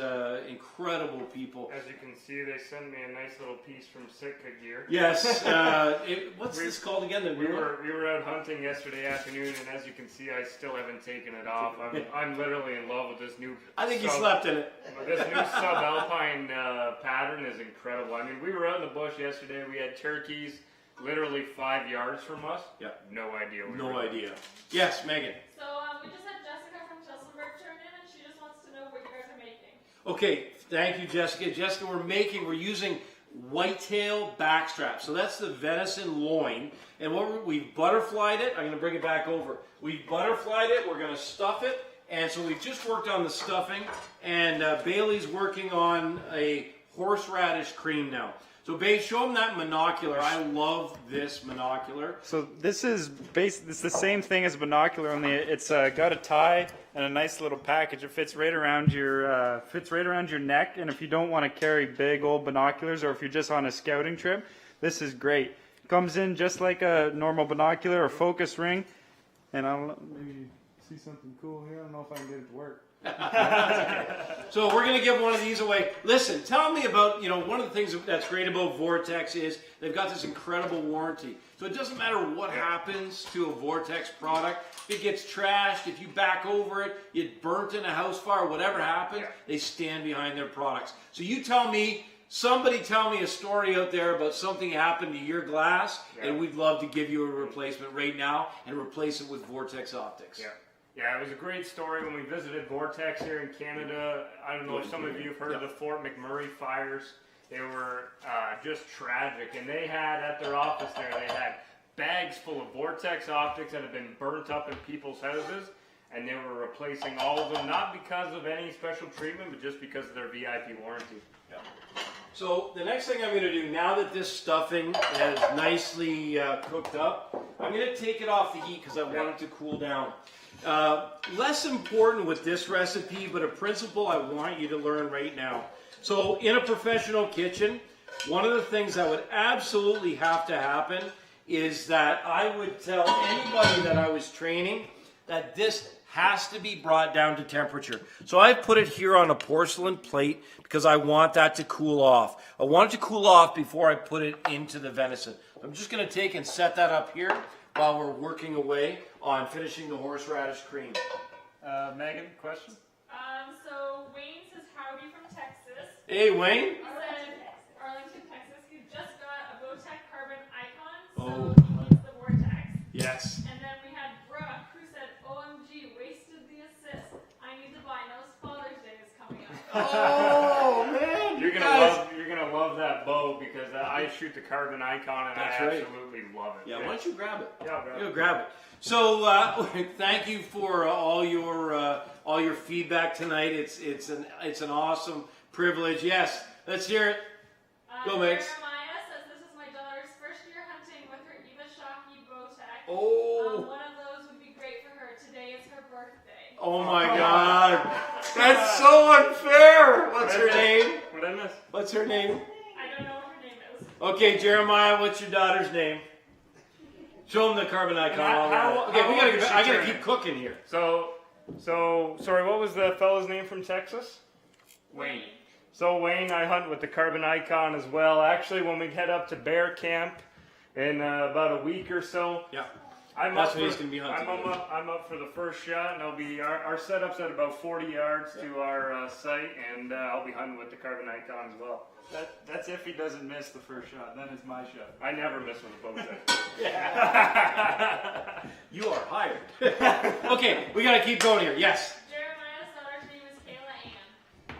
Speaker 1: incredible people.
Speaker 3: As you can see, they send me a nice little piece from Sitka Gear.
Speaker 1: Yes. What's this called again?
Speaker 3: We were out hunting yesterday afternoon, and as you can see, I still haven't taken it off. I'm literally in love with this new.
Speaker 1: I think you slept in it.
Speaker 3: This new subalpine pattern is incredible. I mean, we were out in the bush yesterday. We had turkeys. Literally 5 yards from us.
Speaker 1: Yeah.
Speaker 3: No idea.
Speaker 1: No idea. Yes, Megan.
Speaker 4: So we just had Jessica from Cheselberg turn in, and she just wants to know what you guys are making.
Speaker 1: Okay, thank you, Jessica. Jessica, we're using whitetail backstrap. So that's the venison loin, and we've butterflied it. I'm going to bring it back over. We've butterflied it. We're going to stuff it, and so we've just worked on the stuffing, and Bailey's working on a horseradish cream now. So, Babe, show them that monocular. I love this monocular.
Speaker 2: So this is it's the same thing as a binocular, only it's got a tie and a nice little package. It fits right around your neck. And if you don't want to carry big old binoculars, or if you're just on a scouting trip, this is great. Comes in just like a normal binocular or focus ring. And I'll maybe see something cool here. I don't know if I can get it to work.
Speaker 1: So we're going to give one of these away. Listen, tell me about, one of the things that's great about Vortex is they've got this incredible warranty. So it doesn't matter what happens to a Vortex product. If it gets trashed, if you back over it, you burnt in a house fire, whatever happens, they stand behind their products. So somebody tell me a story out there about something happened to your glass, and we'd love to give you a replacement right now and replace it with Vortex optics.
Speaker 3: Yeah, it was a great story when we visited Vortex here in Canada. I don't know if some of you have heard of the Fort McMurray fires. They were just tragic, and they had at their office there, they had bags full of Vortex optics that had been burnt up in people's houses, and they were replacing all of them, not because of any special treatment, but just because of their VIP warranty.
Speaker 1: Yeah. So the next thing I'm going to do, now that this stuffing has nicely cooked up, I'm going to take it off the heat because I want it to cool down. Less important with this recipe, but a principle I want you to learn right now. So in a professional kitchen, one of the things that would absolutely have to happen is that I would tell anybody that I was training that this has to be brought down to temperature. So I've put it here on a porcelain plate because I want that to cool off. I want it to cool off before I put it into the venison. I'm just going to take and set that up here while we're working away on finishing the horseradish cream.
Speaker 2: Megan, question?
Speaker 4: So Wayne says howdy from Texas.
Speaker 1: Hey, Wayne.
Speaker 4: He said Arlington, Texas. He just got a Bowtech Carbon Icon, so
Speaker 1: Oh.
Speaker 4: he needs the Vortex.
Speaker 1: Yes.
Speaker 4: And then we had Brooke, who said, OMG, wasted the assist. I need to buy. Father's Day is coming up.
Speaker 1: Oh, man.
Speaker 3: You're gonna love love that bow because I shoot the carbon icon and
Speaker 1: That's
Speaker 3: I
Speaker 1: right.
Speaker 3: absolutely love it.
Speaker 1: Yeah, why don't you grab it?
Speaker 3: Yeah,
Speaker 1: Go grab it. So thank you for all your feedback tonight. It's an awesome privilege. Yes, let's hear it. Go, Megs.
Speaker 4: Jeremiah says this is my daughter's first year hunting with her Shiitake Mushrooms.
Speaker 1: Oh.
Speaker 4: One of those would be great for her. Today is her birthday.
Speaker 1: Oh my God, that's so unfair. What's her name?
Speaker 3: What did I miss?
Speaker 1: What's her name?
Speaker 4: I don't know what her name is.
Speaker 1: Okay, Jeremiah, what's your daughter's name? Show him the carbon icon. Okay, I gotta keep cooking here.
Speaker 3: So, sorry, what was the fellow's name from Texas?
Speaker 2: Wayne.
Speaker 3: So Wayne, I hunt with the carbon icon as well. Actually, when we head up to bear camp in about a week or so,
Speaker 1: Yeah.
Speaker 3: That's
Speaker 1: when he's gonna be hunting.
Speaker 3: I'm up for the first shot, and I'll be our setup's at about 40 yards to our site, and I'll be hunting with the carbon icon as well.
Speaker 2: That's if he doesn't miss the first shot. Then it's my shot.
Speaker 3: I never miss with a bow set.
Speaker 1: You are hired. Okay, we gotta keep going here. Yes.
Speaker 4: Jeremiah's daughter's name is
Speaker 1: Kayla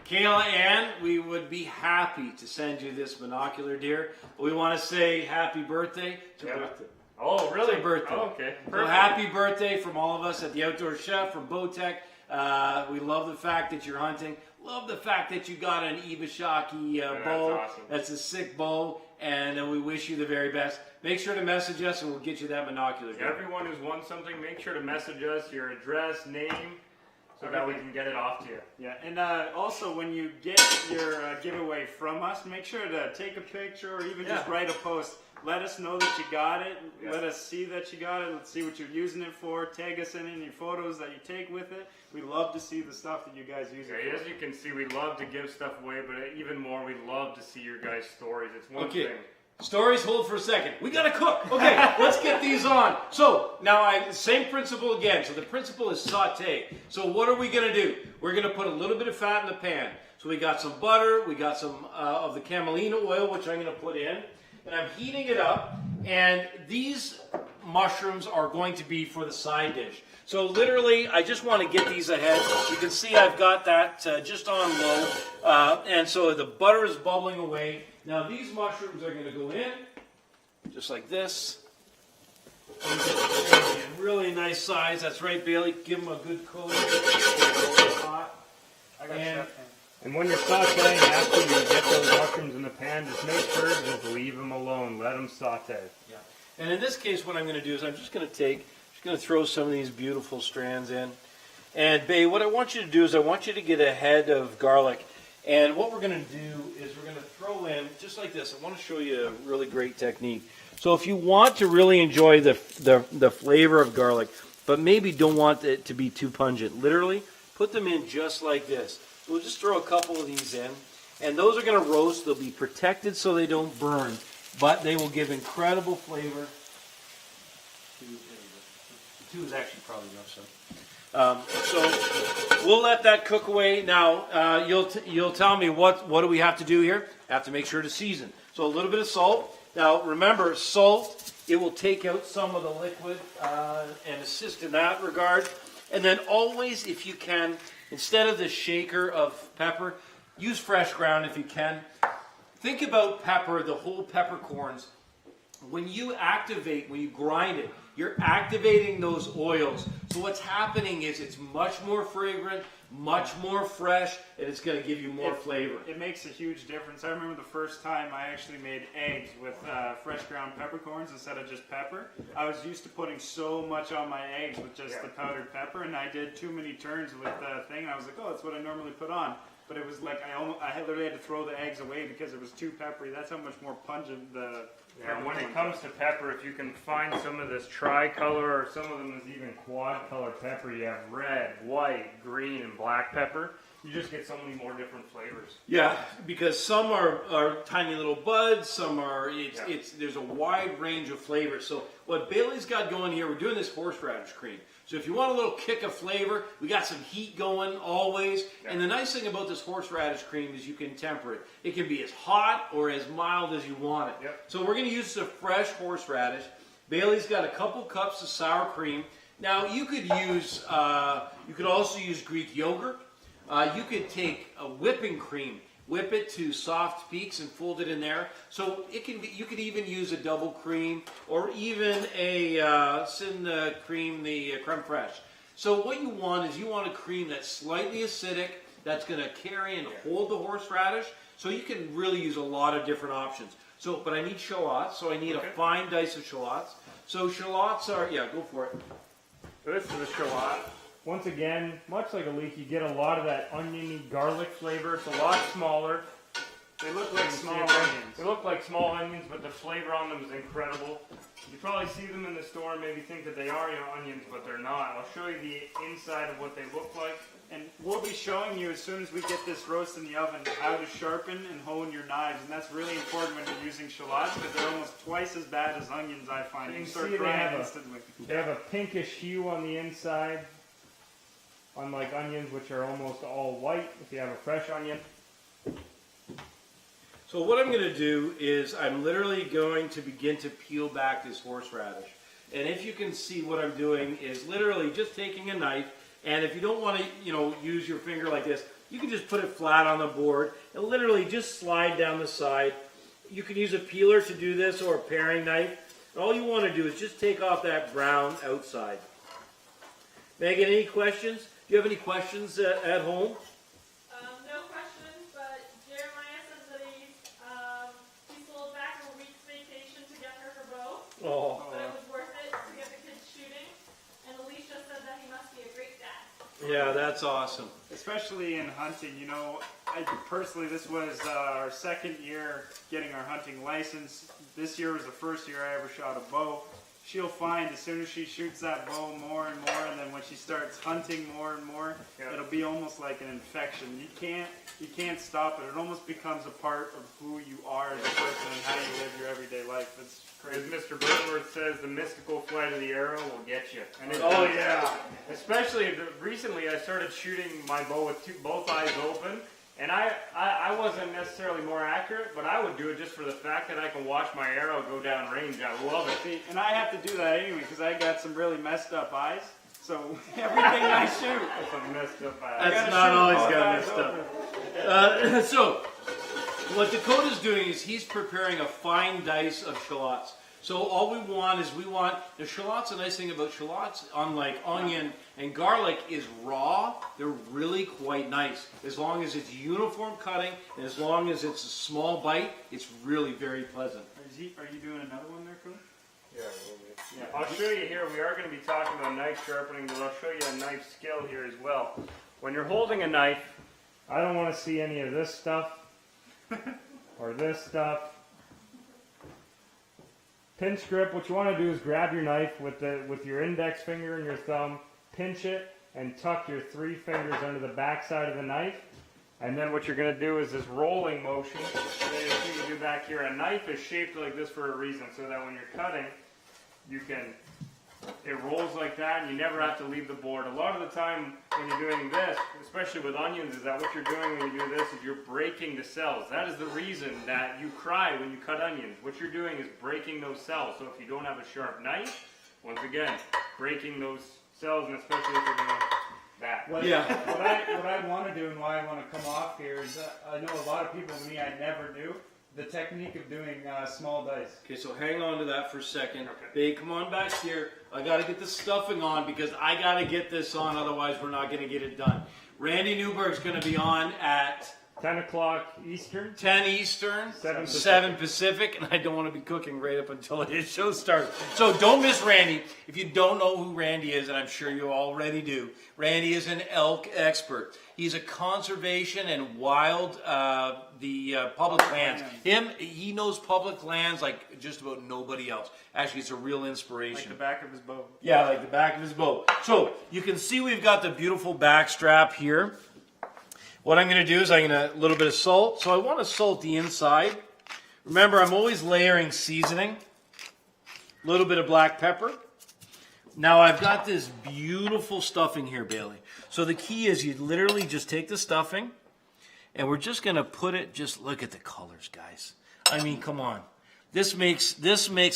Speaker 4: Kayla Ann.
Speaker 1: Ann, we would be happy to send you this binocular, dear. We want to say happy birthday to birthday.
Speaker 3: Oh, really?
Speaker 1: It's her birthday.
Speaker 3: Oh, okay.
Speaker 1: So happy birthday from all of us at the Outdoor Chef, from Bowtech. We love the fact that you're hunting. Love the fact that you got an Shiitake bow.
Speaker 3: That's awesome.
Speaker 1: That's a sick bow, and we wish you the very best. Make sure to message us, and we'll get you that binocular.
Speaker 3: Everyone who's won something, make sure to message us your address, name, so that we can get it off to you.
Speaker 2: Yeah, and also when you get your giveaway from us, make sure to take a picture or even just write a post. Let us know that you got it.
Speaker 3: Yeah.
Speaker 2: Let us see that you got it. Let's see what you're using it for. Tag us in any photos that you take with it. We love to see the stuff that you guys use it for.
Speaker 3: As you can see, we love to give stuff away, but even more, we love to see your guys' stories. It's one thing.
Speaker 1: Stories, hold for a second. We gotta cook. Okay, let's get these on. So now same principle again. So the principle is saute. So what are we gonna do? We're gonna put a little bit of fat in the pan. So we got some butter, we got some of the camelina oil, which I'm gonna put in, and I'm heating it up. And these mushrooms are going to be for the side dish. So literally, I just want to get these ahead. You can see I've got that just on low, and so the butter is bubbling away. Now these mushrooms are going to go in, just like this. Really nice size. That's right, Bailey. Give them a good coat. Hot.
Speaker 3: And when you're sauteing, after you get those mushrooms in the pan, just make sure to just leave them alone. Let them saute.
Speaker 1: Yeah. And in this case, what I'm going to do is I'm just going to throw some of these beautiful strands in. And Bae, what I want you to do is I want you to get a head of garlic. And what we're going to do is we're going to throw in, just like this. I want to show you a really great technique. So if you want to really enjoy the flavor of garlic, but maybe don't want it to be too pungent, literally put them in just like this. We'll just throw a couple of these in. And those are going to roast. They'll be protected so they don't burn. But they will give incredible flavor. Two is actually probably enough. So we'll let that cook away. Now you'll tell me what do we have to do here? Have to make sure to season. So a little bit of salt. Now remember, salt, it will take out some of the liquid and assist in that regard. And then always, if you can, instead of the shaker of pepper, use fresh ground if you can. Think about pepper, the whole peppercorns. When you grind it, you're activating those oils. So what's happening is it's much more fragrant, much more fresh, and it's going to give you more flavor.
Speaker 2: It makes a huge difference. I remember the first time I actually made eggs with fresh ground peppercorns instead of just pepper. I was used to putting so much on my eggs with just the powdered pepper, and I did too many turns with the thing, and I was like, oh, that's what I normally put on. But it was like I literally had to throw the eggs away because it was too peppery. That's how much more pungent the
Speaker 3: And when it comes to pepper, if you can find some of this tricolor, or some of them is even quad color pepper, you have red, white, green, and black pepper. You just get so many more different flavors.
Speaker 1: Yeah, because some are tiny little buds, some are, there's a wide range of flavors. So what Bailey's got going here, we're doing this horseradish cream. So if you want a little kick of flavor, we got some heat going always. Yeah. And the nice thing about this horseradish cream is you can temper it. It can be as hot or as mild as you want it.
Speaker 3: Yep.
Speaker 1: So we're going to use the fresh horseradish. Bailey's got a couple cups of sour cream. Now you could also use Greek yogurt. You could take a whipping cream whip it to soft peaks and fold it in there. So it can be, you could even use a double cream or even a cream, the creme fraiche. So what you want is you want a cream that's slightly acidic, that's going to carry and hold the horseradish. So you can really use a lot of different options. So, but I need shallots, so I need a fine dice of shallots. So shallots are, yeah, go for it.
Speaker 3: So this is a shallot. Once again, much like a leek, you get a lot of that oniony garlic flavor. It's a lot smaller.
Speaker 2: They look like small onions.
Speaker 3: They look like small onions, but the flavor on them is incredible. You probably see them in the store and maybe think that they are onions, but they're not. I'll show you the inside of what they look like.
Speaker 2: And we'll be showing you as soon as we get this roast in the oven how to sharpen and hone your knives. And that's really important when you're using shallots because they're almost twice as bad as onions, I find.
Speaker 3: You
Speaker 2: You
Speaker 3: can
Speaker 2: start
Speaker 3: see
Speaker 2: crying instantly.
Speaker 3: They have a pinkish hue on the inside, unlike onions, which are almost all white if you have a fresh onion.
Speaker 1: So what I'm going to do is I'm literally going to begin to peel back this horseradish. And if you can see what I'm doing is literally just taking a knife, and if you don't want to, use your finger like this, you can just put it flat on the board and literally just slide down the side. You can use a peeler to do this or a paring knife. And all you want to do is just take off that brown outside. Megan, any questions? Do you have any questions at home?
Speaker 4: No questions, but Jeremiah says that he sold back a week's vacation to get her bow.
Speaker 1: Oh.
Speaker 4: But it was worth it to get the kids shooting. And Alicia said that he must be a great dad.
Speaker 1: Yeah, that's awesome.
Speaker 2: Especially in hunting, I personally, this was our second year getting our hunting license. This year was the first year I ever shot a bow. She'll find as soon as she shoots that bow more and more, and then when she starts hunting more and more, it'll be almost like an infection. You can't stop it. It almost becomes a part of who you are as a person and how you live your everyday life. It's crazy.
Speaker 3: As Mr. Burnworth says, the mystical flight of the arrow will get you. And
Speaker 1: Oh, yeah.
Speaker 3: Especially recently, I started shooting my bow with both eyes open. And I wasn't necessarily more accurate, but I would do it just for the fact that I can watch my arrow go down range. I love it.
Speaker 2: See, and I have to do that anyway because I got some really messed up eyes. So everything I shoot,
Speaker 3: That's a messed up eye.
Speaker 1: That's not always got messed up. So what Dakota's doing is he's preparing a fine dice of shallots. So all we want is the shallots. The nice thing about shallots, unlike onion and garlic, is raw. They're really quite nice. As long as it's uniform cutting and as long as it's a small bite, it's really very pleasant.
Speaker 2: Are you doing another one there, Coach?
Speaker 3: Yeah, a little bit. Yeah. I'll show you here. We are going to be talking about knife sharpening, but I'll show you a knife skill here as well. When you're holding a knife, I don't want to see any of this stuff or this stuff. Pinch grip, what you want to do is grab your knife with your index finger and your thumb, pinch it, and tuck your 3 fingers under the back side of the knife. And then what you're going to do is this rolling motion. You do back here. A knife is shaped like this for a reason, so that when you're cutting, it rolls like that, and you never have to leave the board. A lot of the time when you're doing this, especially with onions, is that what you're doing when you do this is you're breaking the cells. That is the reason that you cry when you cut onions. What you're doing is breaking those cells. So if you don't have a sharp knife, once again, breaking those cells, and especially if you're doing that.
Speaker 2: What I want to do and why I want to come off here is that I know a lot of people, me, I never do. The technique of doing small dice.
Speaker 1: Okay, so hang on to that for a second.
Speaker 3: Okay.
Speaker 1: Babe, come on back here. I got to get the stuffing on because I got to get this on, otherwise we're not going to get it done. Randy Newberg's going to be on at
Speaker 3: 10 o'clock Eastern.
Speaker 1: 10 Eastern,
Speaker 3: 7
Speaker 1: Pacific, and I don't want to be cooking right up until his show starts. So don't miss Randy. If you don't know who Randy is, and I'm sure you already do, Randy is an elk expert. He's a conservation and wild, public lands. He knows public lands like just about nobody else. Actually, it's a real inspiration.
Speaker 2: Like the back of his bow.
Speaker 1: Yeah, like the back of his bow. So you can see we've got the beautiful backstrap here. What I'm going to do is I'm going to a little bit of salt. So I want to salt the inside. Remember, I'm always layering seasoning. A little bit of black pepper. Now I've got this beautiful stuffing here, Bailey. So the key is you literally just take the stuffing and we're just going to put it, just look at the colors, guys. I mean, come on. This makes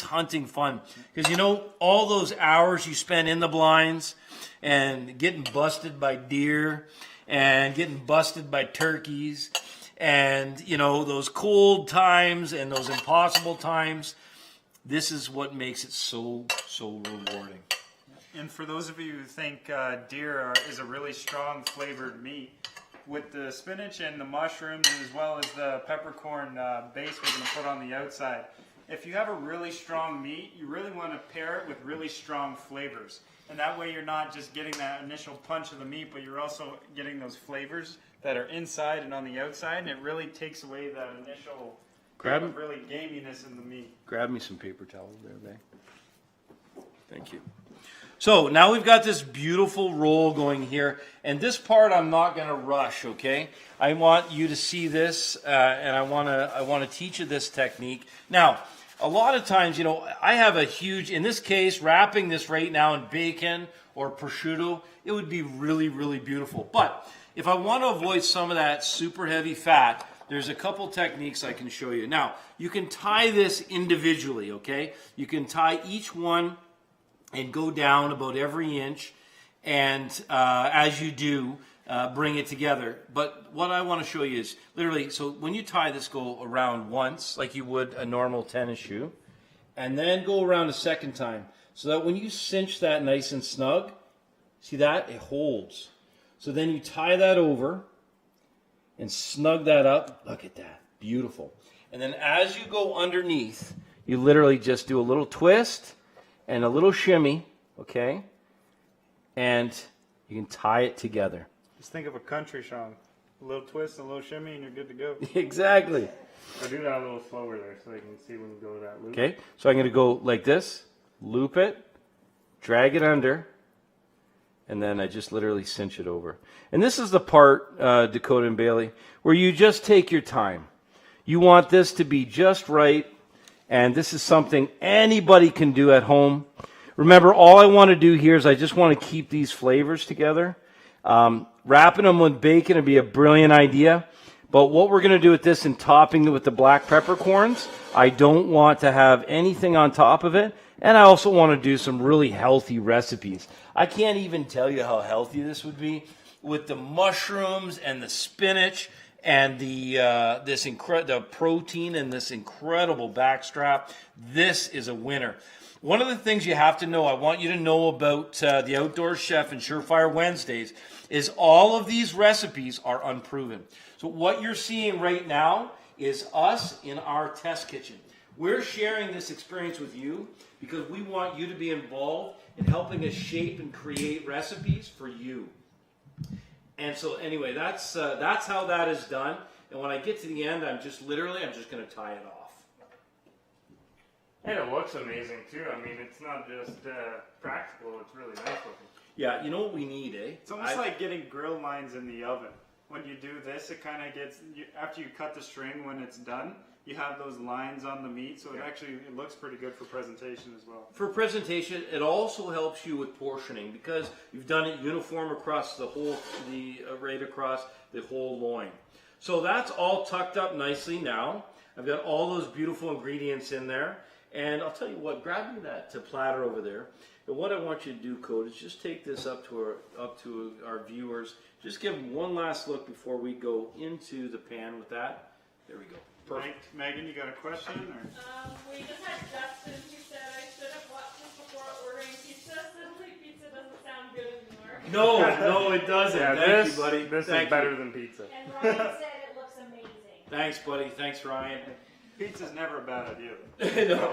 Speaker 1: hunting fun. Because all those hours you spend in the blinds and getting busted by deer and getting busted by turkeys and you know, those cold times and those impossible times. This is what makes it so rewarding.
Speaker 2: And for those of you who think deer is a really strong flavored meat, with the spinach and the mushrooms, as well as the peppercorn base we're going to put on the outside, if you have a really strong meat, you really want to pair it with really strong flavors. And that way you're not just getting that initial punch of the meat, but you're also getting those flavors that are inside and on the outside, and it really takes away that initial really gaminess in the meat.
Speaker 1: Grab me some paper towels there, babe. Thank you. So now we've got this beautiful roll going here, and this part I'm not going to rush, okay? I want you to see this, and I want to teach you this technique. Now, a lot of times, you know, I have a huge, in this case, wrapping this right now in bacon or prosciutto, it would be really, really beautiful. But if I want to avoid some of that super heavy fat, there's a couple techniques I can show you. Now, you can tie this individually, okay? You can tie each one and go down about every inch, and as you do, bring it together. But what I want to show you is literally, so when you tie this, go around once, like you would a normal tennis shoe, and then go around a second time, so that when you cinch that nice and snug, see that? It holds. So then you tie that over and snug that up. Look at that. Beautiful. And then as you go underneath, you literally just do a little twist and a little shimmy, okay? And you can tie it together.
Speaker 2: Just think of a country song. A little twist, a little shimmy, and you're good to go.
Speaker 1: Exactly.
Speaker 3: Or do that a little slower there so you can see when you go to that loop.
Speaker 1: Okay, so I'm going to go like this, loop it, drag it under, and then I just literally cinch it over. And this is the part, Dakota and Bailey, where you just take your time. You want this to be just right, and this is something anybody can do at home. Remember, all I want to do here is I just want to keep these flavors together. Wrapping them with bacon would be a brilliant idea. But what we're going to do with this and topping it with the black peppercorns, I don't want to have anything on top of it. And I also want to do some really healthy recipes. I can't even tell you how healthy this would be with the mushrooms and the spinach and the protein and this incredible backstrap. This is a winner. One of the things you have to know, I want you to know about the Outdoor Chef and Surefire Wednesdays, is all of these recipes are unproven. So what you're seeing right now is us in our test kitchen. We're sharing this experience with you because we want you to be involved in helping us shape and create recipes for you. And so anyway, that's how that is done. And when I get to the end, I'm just going to tie it off.
Speaker 3: And it looks amazing too. I mean, it's not just practical, it's really nice looking.
Speaker 1: Yeah, you know what we need, eh?
Speaker 2: It's almost like getting grill lines in the oven. When you do this, it kind of gets, after you cut the string, when it's done, you have those lines on the meat, so it looks pretty good for presentation as well.
Speaker 1: For presentation, it also helps you with portioning because you've done it uniform across the whole, right across the whole loin. So that's all tucked up nicely now. I've got all those beautiful ingredients in there. And I'll tell you what, grab me that platter over there. And what I want you to do, Code, is just take this up to our viewers. Just give them one last look before we go into the pan with that. There we go.
Speaker 2: Perfect. Megan, you got a question? Or?
Speaker 4: We just had Justin who said I should have watched this before ordering pizza. Simply pizza doesn't sound good anymore.
Speaker 1: No, it doesn't.
Speaker 3: Yeah,
Speaker 1: Thank you, buddy.
Speaker 3: This is better than pizza.
Speaker 5: And Ryan said it looks amazing.
Speaker 1: Thanks, buddy. Thanks, Ryan.
Speaker 2: Pizza's never a bad idea.
Speaker 1: No.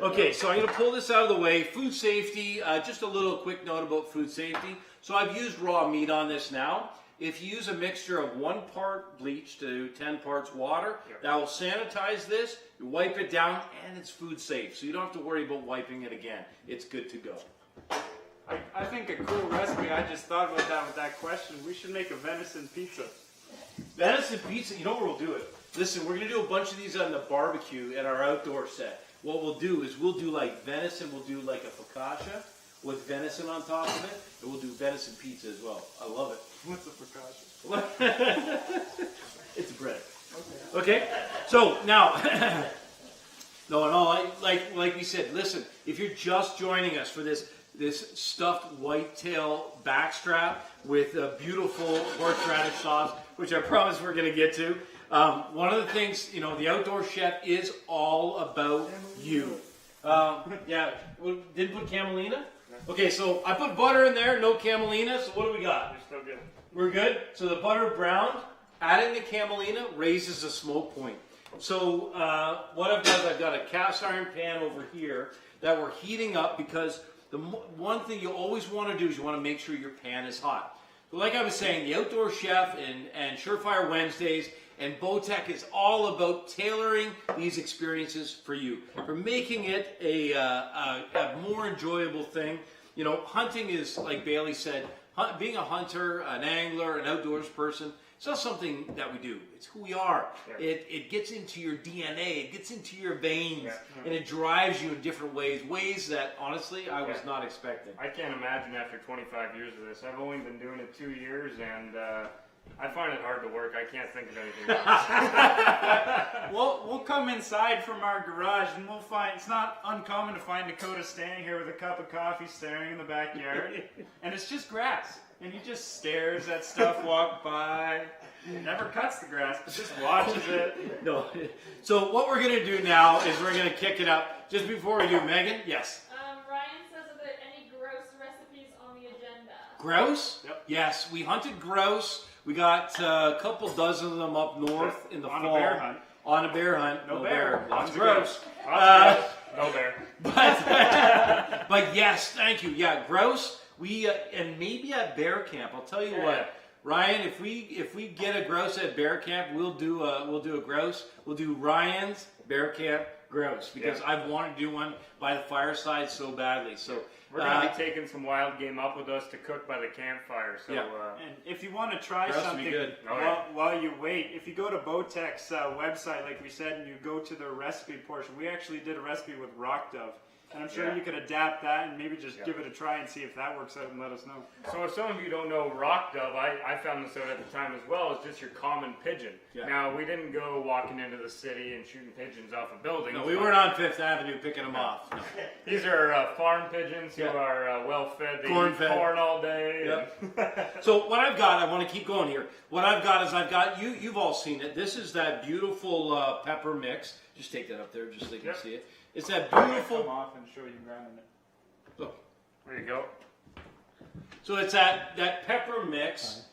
Speaker 1: Okay, so I'm going to pull this out of the way. Food safety, just a little quick note about food safety. So I've used raw meat on this now. If you use a mixture of 1 part bleach to 10 parts water, that will sanitize this, you wipe it down, and it's food safe. So you don't have to worry about wiping it again. It's good to go.
Speaker 2: I think a cool recipe, I just thought about that with that question. We should make a venison pizza.
Speaker 1: Venison pizza, you know where we'll do it? Listen, we're going to do a bunch of these on the barbecue at our outdoor set. What we'll do is we'll do like venison, we'll do like a focaccia with venison on top of it, and we'll do venison pizza as well. I love it.
Speaker 2: What's a focaccia?
Speaker 1: It's bread. Okay. So now, like we said, listen, if you're just joining us for this stuffed whitetail backstrap with a beautiful horseradish sauce, which I promise we're going to get to, One of the things, you know, the outdoor chef is all about you. Yeah, didn't put camelina? Okay, so I put butter in there, no camelina, so what do we got?
Speaker 3: You're still good.
Speaker 1: We're good? So the butter browned, adding the camelina raises the smoke point. So what I've done is I've got a cast iron pan over here that we're heating up because the one thing you always want to do is you want to make sure your pan is hot. So like I was saying, the Outdoor Chef and Surefire Wednesdays and Bowtech is all about tailoring these experiences for you, for making it a more enjoyable thing. You know, hunting is, like Bailey said, being a hunter, an angler, an outdoors person, it's not something that we do. It's who we are. Yeah. It gets into your DNA. It gets into your veins, and it drives you in different ways that, honestly, I was not expecting.
Speaker 3: I can't imagine after 25 years of this. I've only been doing it 2 years, and I find it hard to work. I can't think of anything else.
Speaker 2: We'll come inside from our garage, and we'll find, it's not uncommon to find Dakota standing here with a cup of coffee staring in the backyard, and it's just grass. And he just stares at stuff walk by. He never cuts the grass, but just watches it.
Speaker 1: No. So what we're going to do now is we're going to kick it up. Just before we do, Megan, yes?
Speaker 4: Ryan says about any grouse recipes on the agenda.
Speaker 1: Grouse?
Speaker 2: Yep.
Speaker 1: Yes, we hunted grouse. We got a couple dozen of them up north in the fall.
Speaker 2: On a bear hunt.
Speaker 1: On a bear hunt.
Speaker 2: No bear.
Speaker 1: Lots of grouse.
Speaker 3: No bear.
Speaker 1: But yes, thank you. Yeah, grouse. We and maybe at bear camp. I'll tell you what, Ryan. If we get a grouse at bear camp, we'll do a grouse. We'll do Ryan's bear camp grouse because I've wanted to do one by the fireside so badly. So
Speaker 3: we're gonna be taking some wild game up with us to cook by the campfire. So
Speaker 2: and if you want to try
Speaker 1: grouse
Speaker 2: something while you wait, if you go to Bowtech's website, like we said, and you go to the recipe portion, we actually did a recipe with rock dove. And I'm sure you could adapt that and maybe just give it a try and see if that works out and let us know.
Speaker 3: So if some of you don't know rock dove, I found this out at the time as well, it's just your common pigeon. Yeah. Now, we didn't go walking into the city and shooting pigeons off a building.
Speaker 1: No, we weren't on Fifth Avenue picking them off. No.
Speaker 3: These are farm pigeons who are well-fed. They eat corn all day.
Speaker 1: Yep. So what I've got, I want to keep going here. What I've got is you've all seen it. This is that beautiful pepper mix. Just take that up there just so they can see it. It's that beautiful.
Speaker 2: Come off and show you grinding it.
Speaker 1: Look,
Speaker 3: there you go.
Speaker 1: So it's that pepper mix,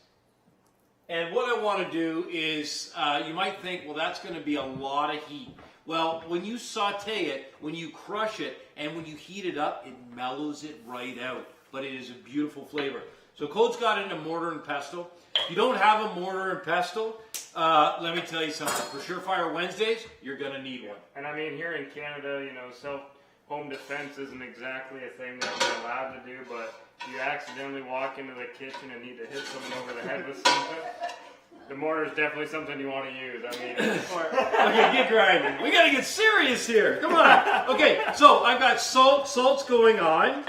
Speaker 1: and what I want to do is, you might think, well, that's going to be a lot of heat. Well, when you saute it, when you crush it, and when you heat it up, it mellows it right out. But it is a beautiful flavor. So Code's got it in a mortar and pestle. If you don't have a mortar and pestle, let me tell you something. For Surefire Wednesdays, you're going to need one.
Speaker 3: And I mean, here in Canada, you know, home defense isn't exactly a thing that we're allowed to do, but if you accidentally walk into the kitchen and need to hit someone over the head with something, the mortar is definitely something you want to use. I mean,
Speaker 1: okay, get grinding. We got to get serious here. Come on. Okay, so I've got salt. Salt's going on.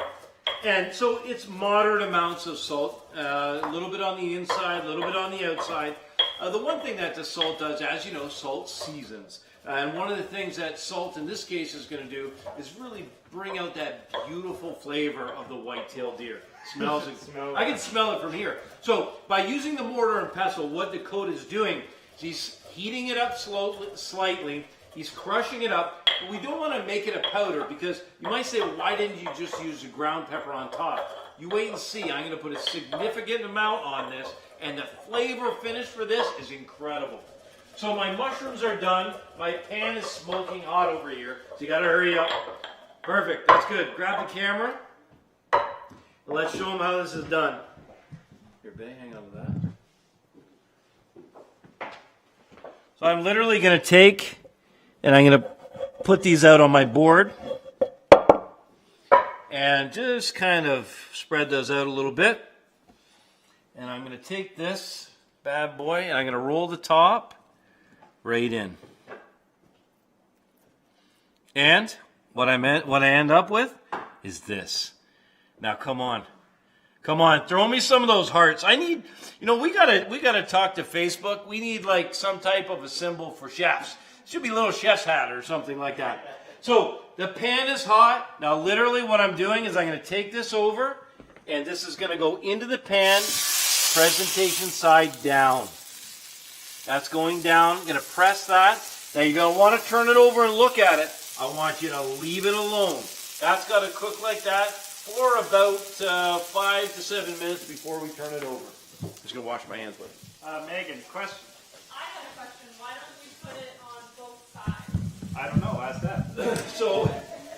Speaker 1: And so it's moderate amounts of salt, a little bit on the inside, a little bit on the outside. The one thing that the salt does, as you know, salt seasons. And one of the things that salt in this case is going to do is really bring out that beautiful flavor of the white-tailed deer. Smells it. I can smell it from here. So by using the mortar and pestle, what Dakota is doing is he's heating it up slightly. He's crushing it up, but we don't want to make it a powder because you might say, well, why didn't you just use the ground pepper on top? You wait and see. I'm going to put a significant amount on this, and the flavor finish for this is incredible. So my mushrooms are done. My pan is smoking hot over here, so you got to hurry up. Perfect. That's good. Grab the camera, and let's show them how this is done. Here, Bay, hang on to that. So I'm literally going to take... and I'm going to put these out on my board and just kind of spread those out a little bit. And I'm going to take this bad boy and I'm going to roll the top right in. And what I end up with is this. Now come on. Come on, throw me some of those hearts. I need, you know, we gotta talk to Facebook. We need like some type of a symbol for chefs. Should be a little chef's hat or something like that. So the pan is hot. Now literally what I'm doing is I'm going to take this over and this is going to go into the pan, presentation side down. That's going down. I'm going to press that. Now you're going to want to turn it over and look at it. I want you to leave it alone. That's got to cook like that for about 5 to 7 minutes before we turn it over. I'm just going to wash my hands with it.
Speaker 2: Megan, question.
Speaker 4: I have a question. Why don't you put it on both sides?
Speaker 2: I don't know. Ask that.
Speaker 1: So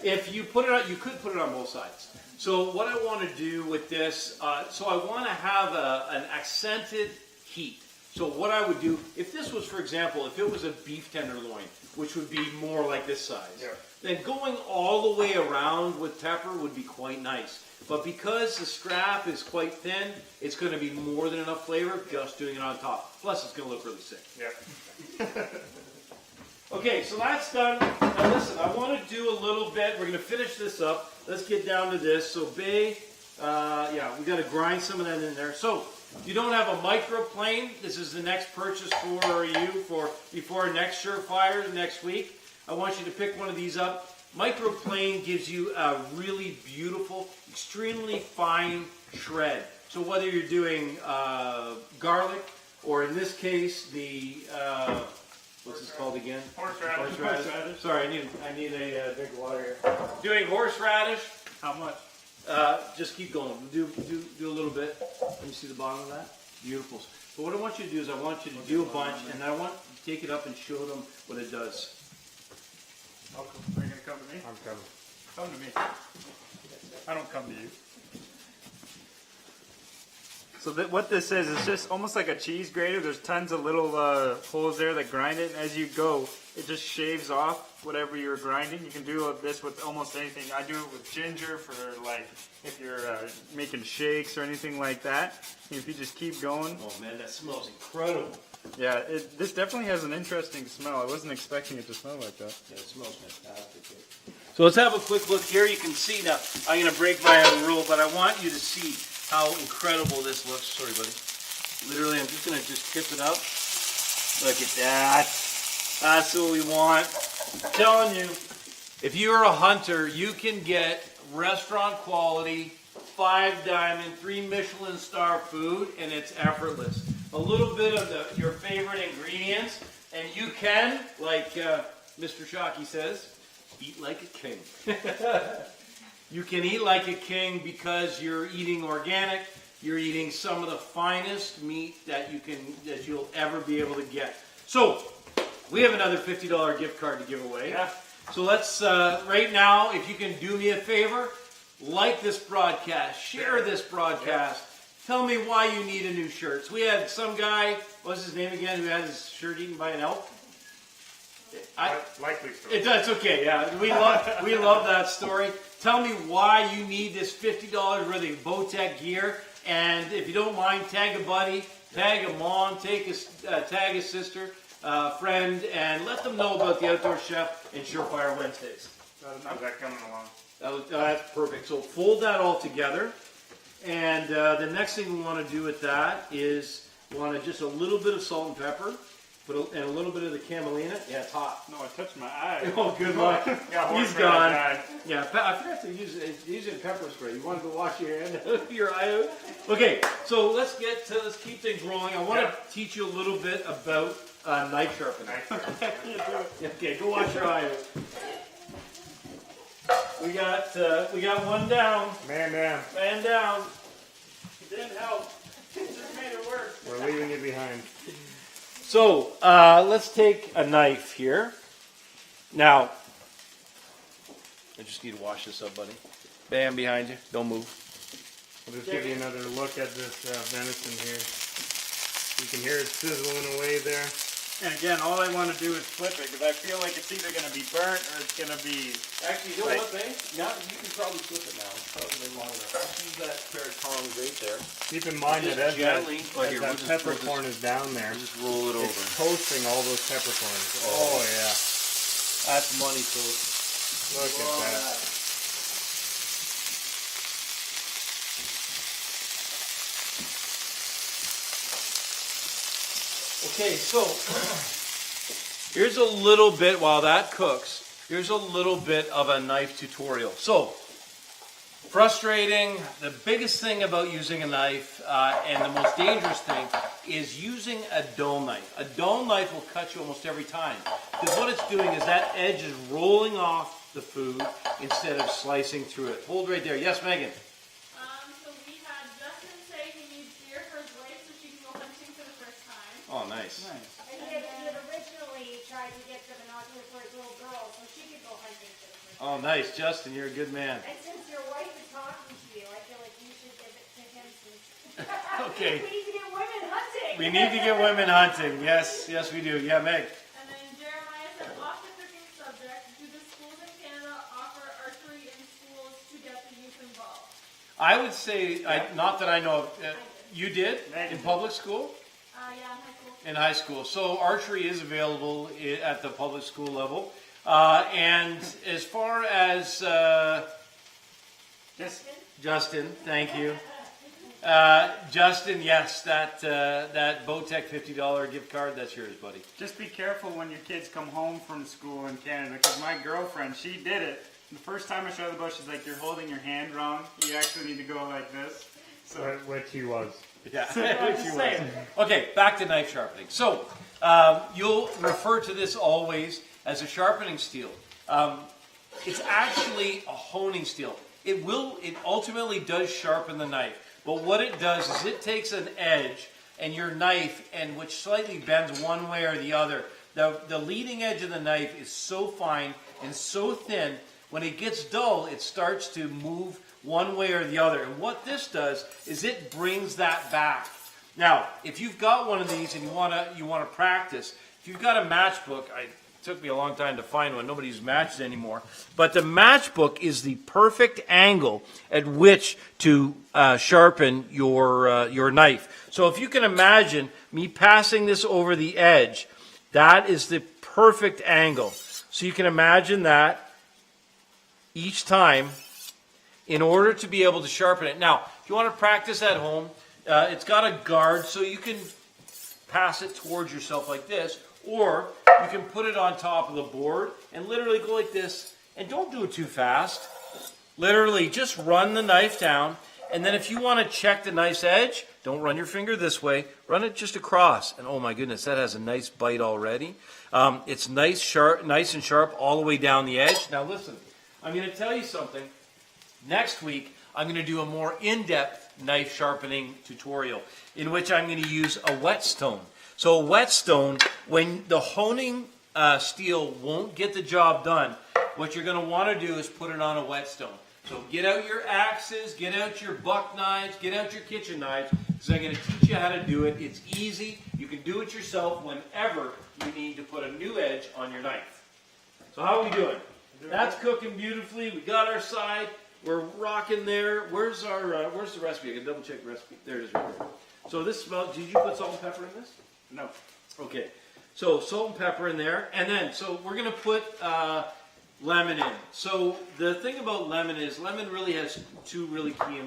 Speaker 1: if you put it on, you could put it on both sides. So what I want to do with this, so I want to have an accented heat. So what I would do, if this was, for example, if it was a beef tenderloin, which would be more like this size, then going all the way around with pepper would be quite nice. But because the strap is quite thin, it's going to be more than enough flavor just doing it on top. Plus, it's going to look really sick.
Speaker 3: Yeah.
Speaker 1: Okay, so that's done. Now listen, I want to do a little bit. We're going to finish this up. Let's get down to this. So bay, yeah, we got to grind some of that in there. So if you don't have a microplane, this is the next purchase for you before next Surefire next week. I want you to pick one of these up. Microplane gives you a really beautiful, extremely fine shred. So whether you're doing garlic, or in this case, the what's this called again?
Speaker 3: Horseradish.
Speaker 1: Horseradish. Sorry, I need a drink of water here. Doing horseradish.
Speaker 2: How much?
Speaker 1: Just keep going. Do a little bit. Let me see the bottom of that. Beautiful. But what I want you to do is I want you to do a bunch, and I want you to take it up and show them what it does.
Speaker 2: Are you going to come to me?
Speaker 3: I'm coming.
Speaker 2: Come to me. I don't come to you. So what this is just almost like a cheese grater. There's tons of little holes there that grind it. And as you go, it just shaves off whatever you're grinding. You can do this with almost anything. I do it with ginger for like if you're making shakes or anything like that. If you just keep going.
Speaker 1: Oh man, that smells incredible.
Speaker 2: Yeah, this definitely has an interesting smell. I wasn't expecting it to smell like that.
Speaker 1: Yeah, it smells fantastic. So let's have a quick look here. You can see now, I'm going to break my own rule, but I want you to see how incredible this looks. Sorry, buddy. Literally, I'm just going to just tip it up. Look at that. That's what we want. I'm telling you, if you're a hunter, you can get restaurant quality, 5-diamond, 3 Michelin star food, and it's effortless. A little bit of your favorite ingredients, and you can, like Mr. Shockey says, eat like a king. You can eat like a king because you're eating organic. You're eating some of the finest meat that you'll ever be able to get. So we have another $50 gift card to give away.
Speaker 2: Yeah.
Speaker 1: So let's right now, if you can do me a favor, like this broadcast, share this broadcast. Tell me why you need a new shirt. So we had some guy, what's his name again, who had his shirt eaten by an elk.
Speaker 3: Likely story.
Speaker 1: That's okay, yeah. We love that story. Tell me why you need this $50 worth of Bowtech gear. And if you don't mind, tag a buddy, tag a mom, tag a sister, friend, and let them know about the Outdoor Chef and Surefire Wednesdays.
Speaker 3: How's that coming along?
Speaker 1: That's perfect. So fold that all together. And the next thing we want to do with that is we want just a little bit of salt and pepper. And a little bit of the camelina. Yeah, it's hot.
Speaker 2: No, I touched my eye.
Speaker 1: Oh, good luck.
Speaker 3: Yeah,
Speaker 1: He's gone. Yeah, I forgot to use it. Using pepper spray. You want to go wash your hand, your eye out? Okay, so let's keep things rolling. I want to teach you a little bit about knife sharpening. Okay, go wash your eye out. We got one down.
Speaker 3: Man down.
Speaker 1: Man down. It didn't help. It just made it worse.
Speaker 3: We're leaving you behind.
Speaker 1: So, let's take a knife here. Now, I just need to wash this up, buddy. Bam, behind you. Don't move.
Speaker 3: I'll just give you another look at this venison here. You can hear it sizzling away there.
Speaker 2: And again, all I want to do is flip it because I feel like it's either going to be burnt or it's going to be.
Speaker 1: Actually, you know what, babe? Now you can probably flip it now. It's probably been long enough. Let's use that pair of tongs right there.
Speaker 3: Keep in mind that as
Speaker 1: gently.
Speaker 3: that peppercorn is down there,
Speaker 1: Just roll it over.
Speaker 3: it's toasting all those peppercorns. Oh yeah.
Speaker 1: That's money, folks.
Speaker 3: Look at that.
Speaker 1: Okay, so here's a little bit, while that cooks, here's a little bit of a knife tutorial. So, Frustrating. The biggest thing about using a knife, and the most dangerous thing, is using a dull knife. A dull knife will cut you almost every time. Because what it's doing is that edge is rolling off the food instead of slicing through it. Hold right there. Yes, Megan?
Speaker 4: So we had Justin say he needs deer for his wife so she can go hunting for the first time.
Speaker 1: Oh, nice.
Speaker 5: And he had originally tried to get the binoculars for his little girl so she could go hunting for the first time.
Speaker 1: Oh, nice. Justin, you're a good man.
Speaker 5: And since your wife is talking to you, I feel like you should give it to him since
Speaker 1: Okay.
Speaker 5: we need to get women hunting.
Speaker 1: We need to get women hunting. Yes, yes, we do. Yeah, Meg.
Speaker 4: And then Jeremiah said, off the cooking subject, do the schools in Canada offer archery in schools to get the youth involved?
Speaker 1: I would say, not that I know of, you did in public school?
Speaker 4: Yeah, in high school.
Speaker 1: In high school. So archery is available at the public school level. And as far as Justin, thank you. Justin, yes, that Bowtech $50 gift card, that's yours, buddy.
Speaker 2: Just be careful when your kids come home from school in Canada, because my girlfriend, she did it. The first time I showed the bush, she's like, you're holding your hand wrong. You actually need to go like this. So,
Speaker 3: Which he was.
Speaker 1: Yeah, which you was. Okay, back to knife sharpening. So, you'll refer to this always as a sharpening steel. It's actually a honing steel. It ultimately does sharpen the knife. But what it does is it takes an edge and your knife, and which slightly bends one way or the other. The leading edge of the knife is so fine and so thin, when it gets dull, it starts to move one way or the other. And what this does is it brings that back. Now, if you've got one of these and you want to practice, if you've got a matchbook, it took me a long time to find one. Nobody's matched anymore. But the matchbook is the perfect angle at which to sharpen your knife. So if you can imagine me passing this over the edge, that is the perfect angle. So you can imagine that each time in order to be able to sharpen it. Now, if you want to practice at home, it's got a guard so you can pass it towards yourself like this, or you can put it on top of the board and literally go like this, and don't do it too fast. Literally just run the knife down, and then if you want to check the knife's edge, don't run your finger this way, run it just across, and oh my goodness, that has a nice bite already. It's nice and sharp all the way down the edge. Now listen, I'm going to tell you something. Next week, I'm going to do a more in-depth knife sharpening tutorial in which I'm going to use a whetstone. So a whetstone, when the honing steel won't get the job done, what you're going to want to do is put it on a whetstone. So get out your axes, get out your buck knives, get out your kitchen knives, because I'm going to teach you how to do it. It's easy. You can do it yourself whenever you need to put a new edge on your knife. So how are we doing? That's cooking beautifully. We got our side. We're rocking there. Where's the recipe? I can double check the recipe. There it is right there. So this smells, did you put salt and pepper in this?
Speaker 2: no.
Speaker 1: Okay. So salt and pepper in there. And then, so we're going to put lemon in. So the thing about lemon is lemon really has two really key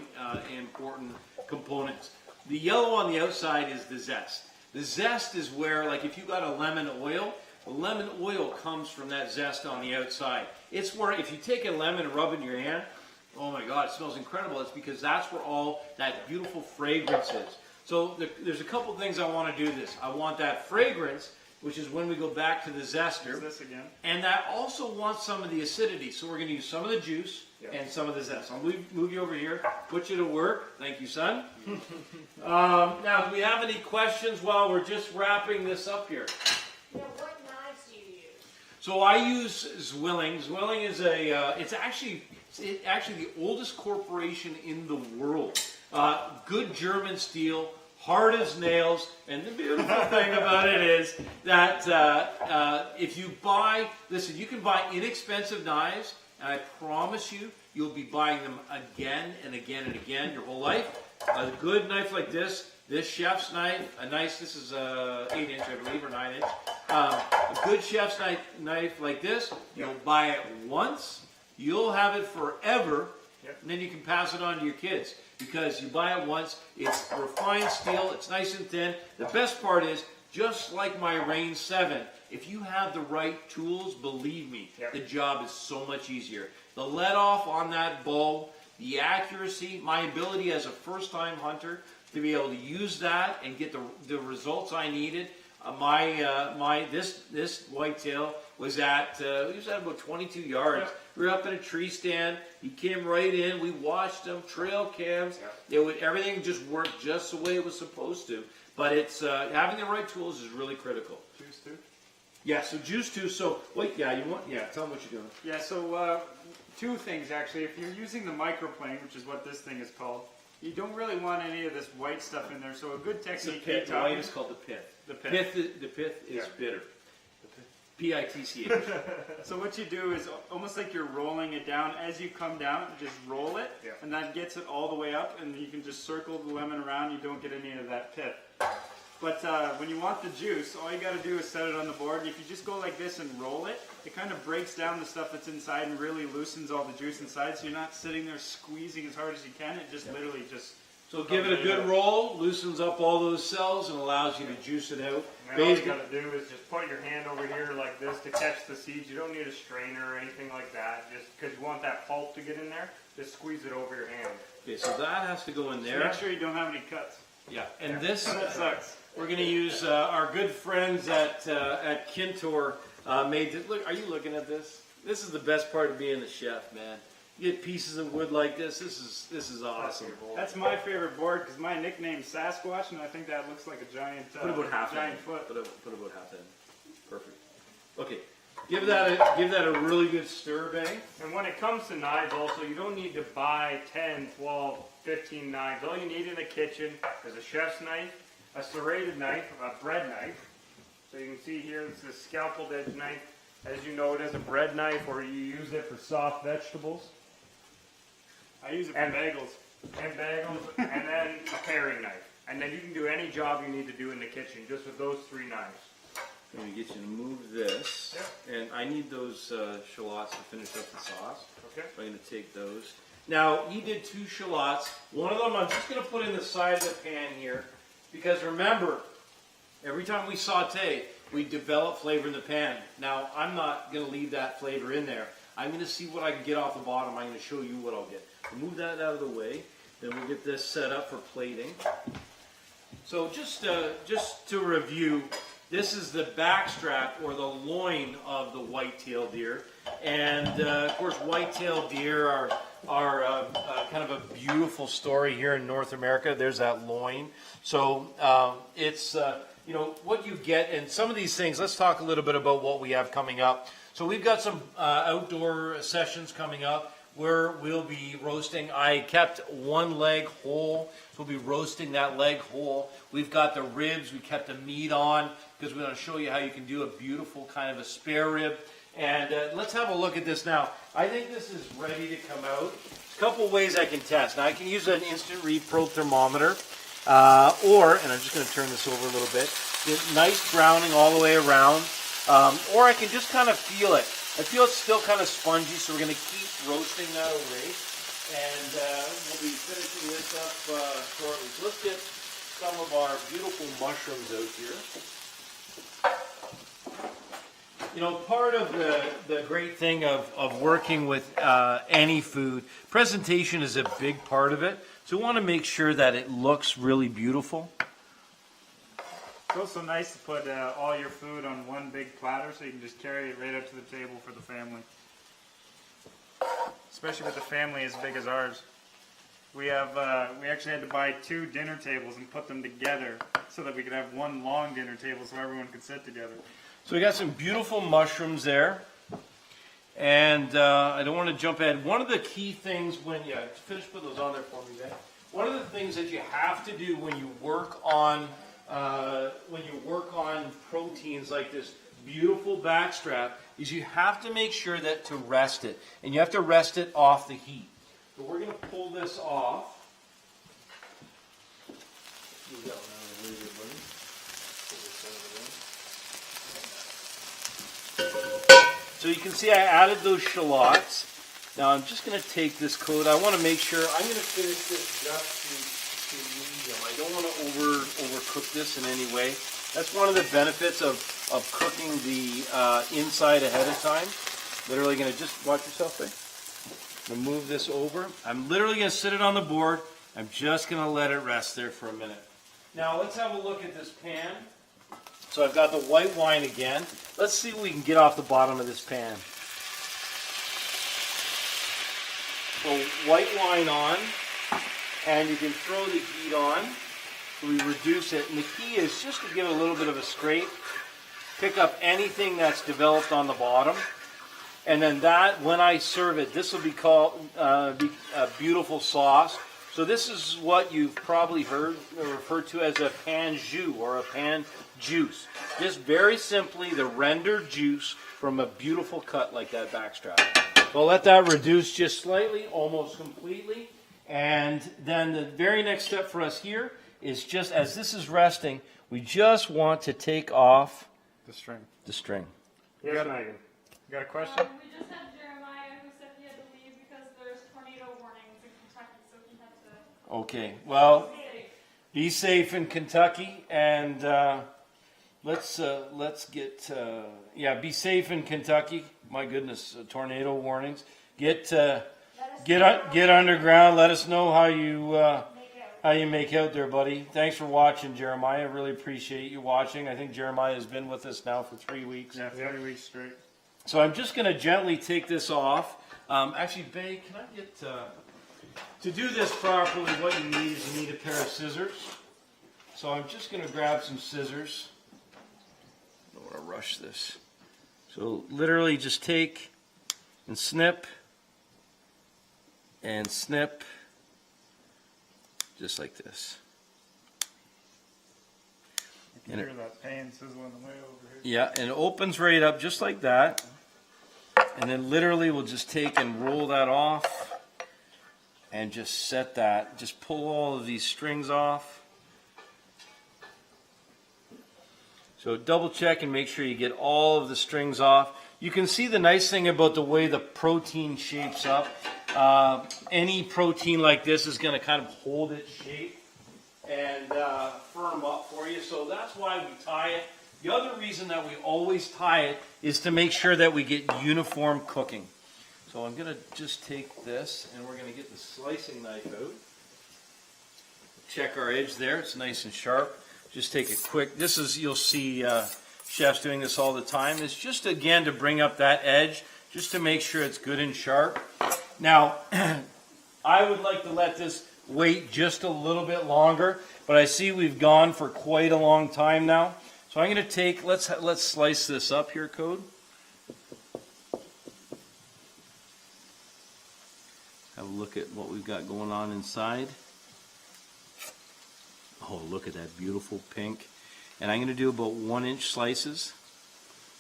Speaker 1: important components. The yellow on the outside is the zest. The zest is where, like if you got a lemon oil, the lemon oil comes from that zest on the outside. It's where if you take a lemon and rub it in your hand, oh my God, it smells incredible. It's because that's where all that beautiful fragrance is. So there's a couple things I want to do this. I want that fragrance, which is when we go back to the zester.
Speaker 2: Is this again?
Speaker 1: And that also wants some of the acidity. So we're going to use some of the juice and some of the zest. I'll move you over here, put you to work. Thank you, son. Now, do we have any questions while we're just wrapping this up here?
Speaker 5: Now, what knives do you use?
Speaker 1: So I use Zwilling. Zwilling is it's actually the oldest corporation in the world. Good German steel, hard as nails, and the beautiful thing about it is that if you buy, listen, you can buy inexpensive knives, and I promise you, you'll be buying them again and again and again your whole life. A good knife like this chef's knife, this is 8-inch, I believe, or 9-inch. A good chef's knife like this, you'll buy it once, you'll have it forever, and then you can pass it on to your kids. Because you buy it once, it's refined steel, it's nice and thin. The best part is, just like my Rain 7, if you have the right tools, believe me, the job is so much easier. The let off on that bow, the accuracy, my ability as a first-time hunter to be able to use that and get the results I needed. This whitetail was at about 22 yards.
Speaker 3: Yep.
Speaker 1: We were up in a tree stand. He came right in. We watched him, trail cams. Yep. Everything just worked just the way it was supposed to. But it's having the right tools is really critical.
Speaker 2: Juice too?
Speaker 1: Yeah, so juice too. So wait, tell them what you're doing.
Speaker 2: Yeah, so two things actually. If you're using the microplane, which is what this thing is called, you don't really want any of this white stuff in there. So a good technique.
Speaker 1: The white is called the pith.
Speaker 2: The pith.
Speaker 1: The pith is bitter. P-I-T-C-H.
Speaker 2: So what you do is almost like you're rolling it down. As you come down, just roll it, and that gets it all the way up, and you can just circle the lemon around. You don't get any of that pith. But when you want the juice, all you got to do is set it on the board. If you just go like this and roll it, it kind of breaks down the stuff that's inside and really loosens all the juice inside, so you're not sitting there squeezing as hard as you can. It just literally just...
Speaker 1: So give it a good roll, loosens up all those cells, and allows you to juice it out.
Speaker 3: And all you got to do is just put your hand over here like this to catch the seeds. You don't need a strainer or anything like that. Just because you want that pulp to get in there, just squeeze it over your hand.
Speaker 1: Okay, so that has to go in there.
Speaker 2: So make sure you don't have any cuts.
Speaker 1: Yeah, and this
Speaker 2: That sucks.
Speaker 1: we're going to use our good friends at Kintor made this. Look, are you looking at this? This is the best part of being the chef, man. You get pieces of wood like this. This is awesome.
Speaker 2: That's my favorite board because my nickname's Sasquatch, and I think that looks like a giant,
Speaker 1: Put about half
Speaker 2: giant
Speaker 1: in.
Speaker 2: foot.
Speaker 1: Put about half in. Perfect. Okay, give that a really good stir, bang.
Speaker 3: And when it comes to knives also, you don't need to buy 10, 12, 15 knives. All you need in the kitchen is a chef's knife, a serrated knife, a bread knife. So you can see here, this is a scalpel edge knife. As you know, it is a bread knife, or you use it for soft vegetables.
Speaker 2: I use it for bagels.
Speaker 3: And bagels, and then a paring knife. And then you can do any job you need to do in the kitchen, just with those three knives.
Speaker 1: I'm going to get you to move this.
Speaker 3: Yep.
Speaker 1: And I need those shallots to finish up the sauce.
Speaker 3: Okay.
Speaker 1: So I'm going to take those. Now, he did 2 shallots. One of them I'm just going to put in the side of the pan here. Because remember, every time we saute, we develop flavor in the pan. Now, I'm not going to leave that flavor in there. I'm going to see what I can get off the bottom. I'm going to show you what I'll get. We'll move that out of the way. Then we'll get this set up for plating. So just to review, this is the backstrap or the loin of the white-tailed deer. And of course, white-tailed deer are kind of a beautiful story here in North America. There's that loin. So it's what you get, and some of these things. Let's talk a little bit about what we have coming up. So we've got some outdoor sessions coming up where we'll be roasting. I kept one leg whole, so we'll be roasting that leg whole. We've got the ribs. We kept the meat on because we're going to show you how you can do a beautiful kind of a spare rib. And let's have a look at this now. I think this is ready to come out. There's a couple of ways I can test. Now I can use an instant read probe thermometer, and I'm just going to turn this over a little bit. Get nice browning all the way around, or I can just kind of feel it. I feel it's still kind of spongy, so we're going to keep roasting that away, and we'll be finishing this up shortly. So let's get some of our beautiful mushrooms out here. You know, part of the great thing of working with any food, presentation is a big part of it. So we want to make sure that it looks really beautiful.
Speaker 2: It's also nice to put all your food on one big platter so you can just carry it right up to the table for the family. Especially with a family as big as ours. We actually had to buy 2 dinner tables and put them together so that we could have one long dinner table so everyone could sit together.
Speaker 1: So we got some beautiful mushrooms there. And I don't want to jump ahead. One of the key things finish put those on there for me, Ben. One of the things that you have to do when you work on proteins like this beautiful backstrap is you have to make sure that to rest it. And you have to rest it off the heat. So we're going to pull this off. So you can see I added those shallots. Now I'm just going to take this coat. I want to make sure I'm going to finish this just to medium. I don't want to overcook this in any way. That's one of the benefits of cooking the inside ahead of time. Literally going to just watch yourself there. I'm going to move this over. I'm literally going to sit it on the board. I'm just going to let it rest there for a minute. Now let's have a look at this pan. So I've got the white wine again. Let's see what we can get off the bottom of this pan. So white wine on, and you can throw the heat on. So we reduce it, and the key is just to give it a little bit of a scrape. Pick up anything that's developed on the bottom. And then that, when I serve it, this will be called a beautiful sauce. So this is what you've probably heard referred to as a pan jus or a pan juice. Just very simply the rendered juice from a beautiful cut like that backstrap. So I'll let that reduce just slightly, almost completely. And then the very next step for us here is just as this is resting, we just want to take off
Speaker 2: The string.
Speaker 1: the string.
Speaker 3: Yes, Megan.
Speaker 2: You got a question?
Speaker 4: We just had Jeremiah who said he had to leave because there's tornado warnings in Kentucky, so he had to.
Speaker 1: Okay, well,
Speaker 4: Stay.
Speaker 1: be safe in Kentucky, and let's get be safe in Kentucky. My goodness, tornado warnings. Get underground. Let us know how you make out there, buddy. Thanks for watching, Jeremiah. I really appreciate you watching. I think Jeremiah has been with us now for 3 weeks.
Speaker 2: Yeah, 3 weeks straight.
Speaker 1: So I'm just going to gently take this off. Actually, Bae, can I get to do this properly? What you need is you need a pair of scissors. So I'm just going to grab some scissors. I don't want to rush this. So literally just take and snip and snip just like this.
Speaker 2: You can hear that pan sizzling away over here.
Speaker 1: Yeah, and it opens right up just like that. And then literally we'll just take and roll that off and just set that. Just pull all of these strings off. So double check and make sure you get all of the strings off. You can see the nice thing about the way the protein shapes up. Any protein like this is going to kind of hold its shape and firm up for you. So that's why we tie it. The other reason that we always tie it is to make sure that we get uniform cooking. So I'm going to just take this and we're going to get the slicing knife out. Check our edge there. It's nice and sharp. Just take a quick, this is, you'll see chefs doing this all the time. It's just, again, to bring up that edge, just to make sure it's good and sharp. Now, I would like to let this wait just a little bit longer, but I see we've gone for quite a long time now. So I'm going to take, let's slice this up here, Code. Have a look at what we've got going on inside. Oh, look at that beautiful pink. And I'm going to do about 1-inch slices.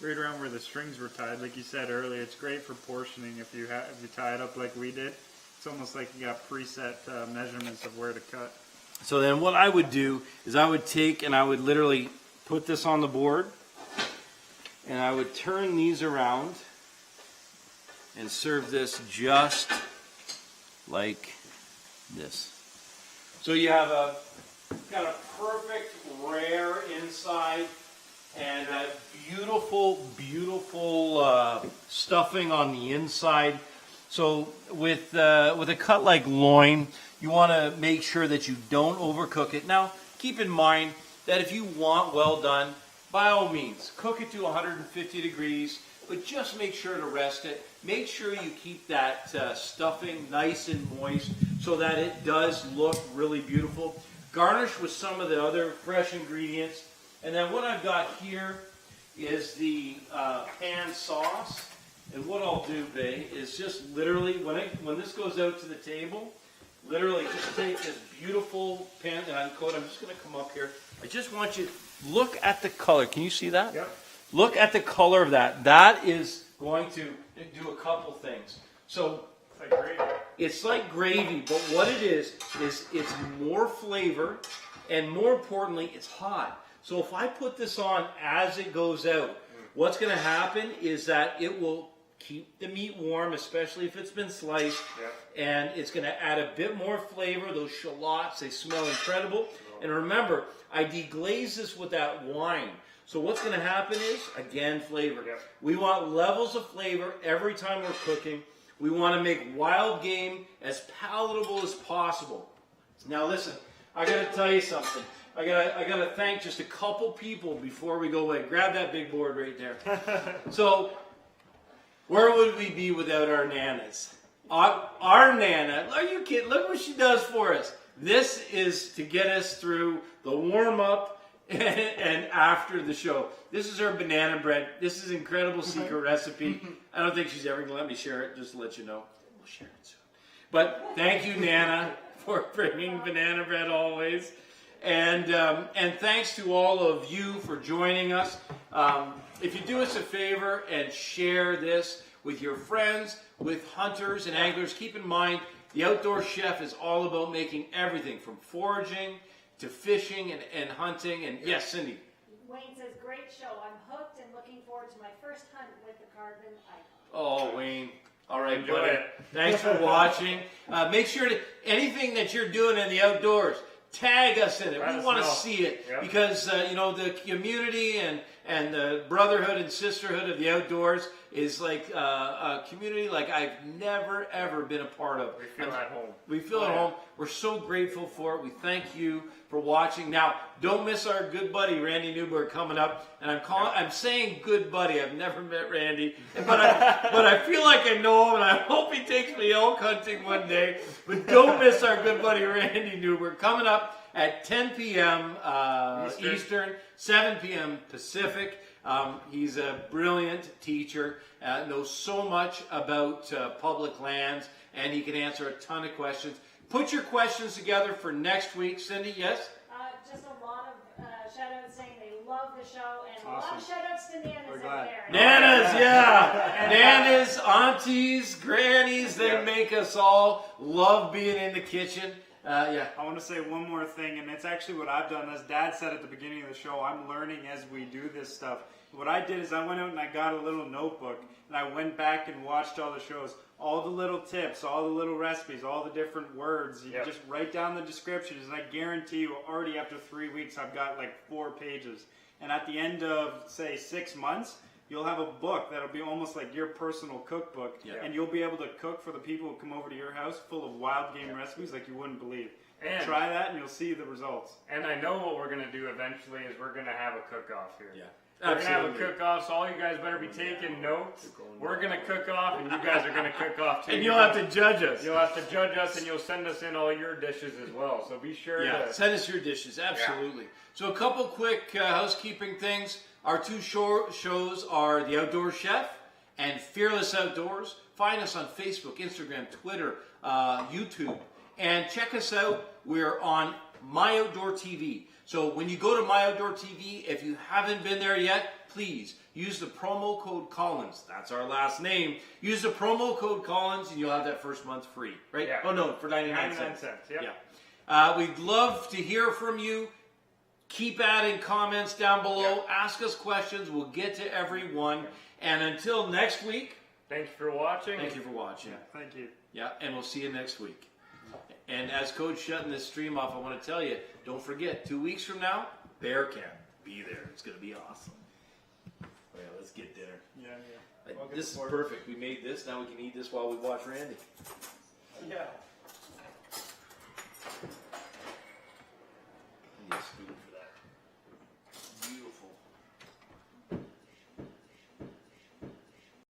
Speaker 2: Right around where the strings were tied, like you said earlier, it's great for portioning if you tie it up like we did. It's almost like you got preset measurements of where to cut.
Speaker 1: So then what I would do is I would take and I would literally put this on the board and I would turn these around and serve this just like this. So you have a kind of perfect rare inside and a beautiful, beautiful stuffing on the inside. So with a cut like loin, you want to make sure that you don't overcook it. Now, keep in mind that if you want well done, by all means, cook it to 150 degrees, but just make sure to rest it. Make sure you keep that stuffing nice and moist so that it does look really beautiful. Garnish with some of the other fresh ingredients. And then what I've got here is the pan sauce. And what I'll do, Bae, is just literally, when this goes out to the table, literally just take this beautiful pan, and I'm just going to come up here. I just want you to look at the color. Can you see that?
Speaker 2: Yep.
Speaker 1: Look at the color of that. That is going to do a couple things. So
Speaker 2: It's like gravy.
Speaker 1: it's like gravy, but what it is it's more flavor, and more importantly, it's hot. So if I put this on as it goes out, what's going to happen is that it will keep the meat warm, especially if it's been sliced, and it's going to add a bit more flavor. Those shallots, they smell incredible. And remember, I deglaze this with that wine. So what's going to happen is, again, flavor. We want levels of flavor every time we're cooking. We want to make wild game as palatable as possible. Now listen, I got to tell you something. I gotta thank just a couple people before we go away. Grab that big board right there. So, where would we be without our nanas? Our nana, are you kidding? Look what she does for us. This is to get us through the warm-up and after the show. This is her banana bread. This is an incredible secret recipe. I don't think she's ever going to let me share it, just to let you know. We'll share it soon. But thank you, Nana, for bringing banana bread always. And thanks to all of you for joining us. If you do us a favor and share this with your friends, with hunters and anglers, keep in mind the Outdoor Chef is all about making everything from foraging to fishing and hunting. And yes, Cindy.
Speaker 5: Wayne says, great show. I'm hooked and looking forward to my first hunt with the carbon icon.
Speaker 1: Oh, Wayne. All right,
Speaker 3: Enjoy
Speaker 1: buddy.
Speaker 3: it.
Speaker 1: Thanks for watching. Make sure to anything that you're doing in the outdoors, tag us in it.
Speaker 3: Let
Speaker 1: We
Speaker 3: us
Speaker 1: want to
Speaker 3: know.
Speaker 1: see it
Speaker 3: Yep.
Speaker 1: because the community and the brotherhood and sisterhood of the outdoors is like a community like I've never ever been a part of.
Speaker 3: We feel at home.
Speaker 1: We feel at home. We're so grateful for it. We thank you for watching. Now, don't miss our good buddy Randy Newberg coming up. And I'm saying good buddy. I've never met Randy, but I feel like I know him, and I hope he takes me elk hunting one day. But don't miss our good buddy Randy Newberg coming up at 10 p.m. Eastern, 7 p.m. Pacific. He's a brilliant teacher, knows so much about public lands, and he can answer a ton of questions. Put your questions together for next week. Cindy, yes?
Speaker 5: Just a lot of shout-outs saying they love the show, and
Speaker 2: Awesome.
Speaker 5: a lot of shout-outs to Nanas
Speaker 2: We're
Speaker 5: over
Speaker 2: glad.
Speaker 5: there.
Speaker 1: Nanas, yeah. Nanas, aunties, grannies, they make us all love being in the kitchen. Yeah.
Speaker 2: I want to say one more thing, and it's actually what I've done. As Dad said at the beginning of the show, I'm learning as we do this stuff. What I did is I went out and I got a little notebook, and I went back and watched all the shows, all the little tips, all the little recipes, all the different words. You just write down the descriptions, and I guarantee you already after 3 weeks, I've got like 4 pages. And at the end of, say, 6 months, you'll have a book that'll be almost like your personal cookbook, and you'll be able to cook for the people who come over to your house full of wild game recipes like you wouldn't believe.
Speaker 3: And
Speaker 2: try that and you'll see the results.
Speaker 3: And I know what we're going to do eventually is we're going to have a cook-off here.
Speaker 1: Yeah.
Speaker 3: We're going to have a cook-off, so all you guys better be taking notes. We're going to cook off, and you guys are going to cook off too.
Speaker 1: And you'll have to judge us.
Speaker 3: You'll have to judge us, and you'll send us in all your dishes as well. So be sure to...
Speaker 1: send us your dishes, absolutely. So a couple quick housekeeping things. Our 2 shows are The Outdoor Chef and Fearless Outdoors. Find us on Facebook, Instagram, Twitter, YouTube. And check us out. We're on My Outdoor TV. So when you go to My Outdoor TV, if you haven't been there yet, please use the promo code Collins. That's our last name. Use the promo code Collins and you'll have that first month free, right?
Speaker 3: Yeah.
Speaker 1: Oh no, for 99
Speaker 3: 99
Speaker 1: cents.
Speaker 3: Yep.
Speaker 1: Yeah. We'd love to hear from you. Keep adding comments down below. Ask us questions. We'll get to everyone. And until next week,
Speaker 3: thank you for watching.
Speaker 1: Thank you for watching.
Speaker 2: Thank you.
Speaker 1: Yeah, and we'll see you next week. And as Coach shutting this stream off, I want to tell you, don't forget, 2 weeks from now, Bear Camp. Be there. It's going to be awesome. Oh, yeah, let's get dinner.
Speaker 2: Yeah.
Speaker 1: This is perfect. We made this. Now we can eat this while we watch Randy.
Speaker 2: Yeah.
Speaker 1: Yes.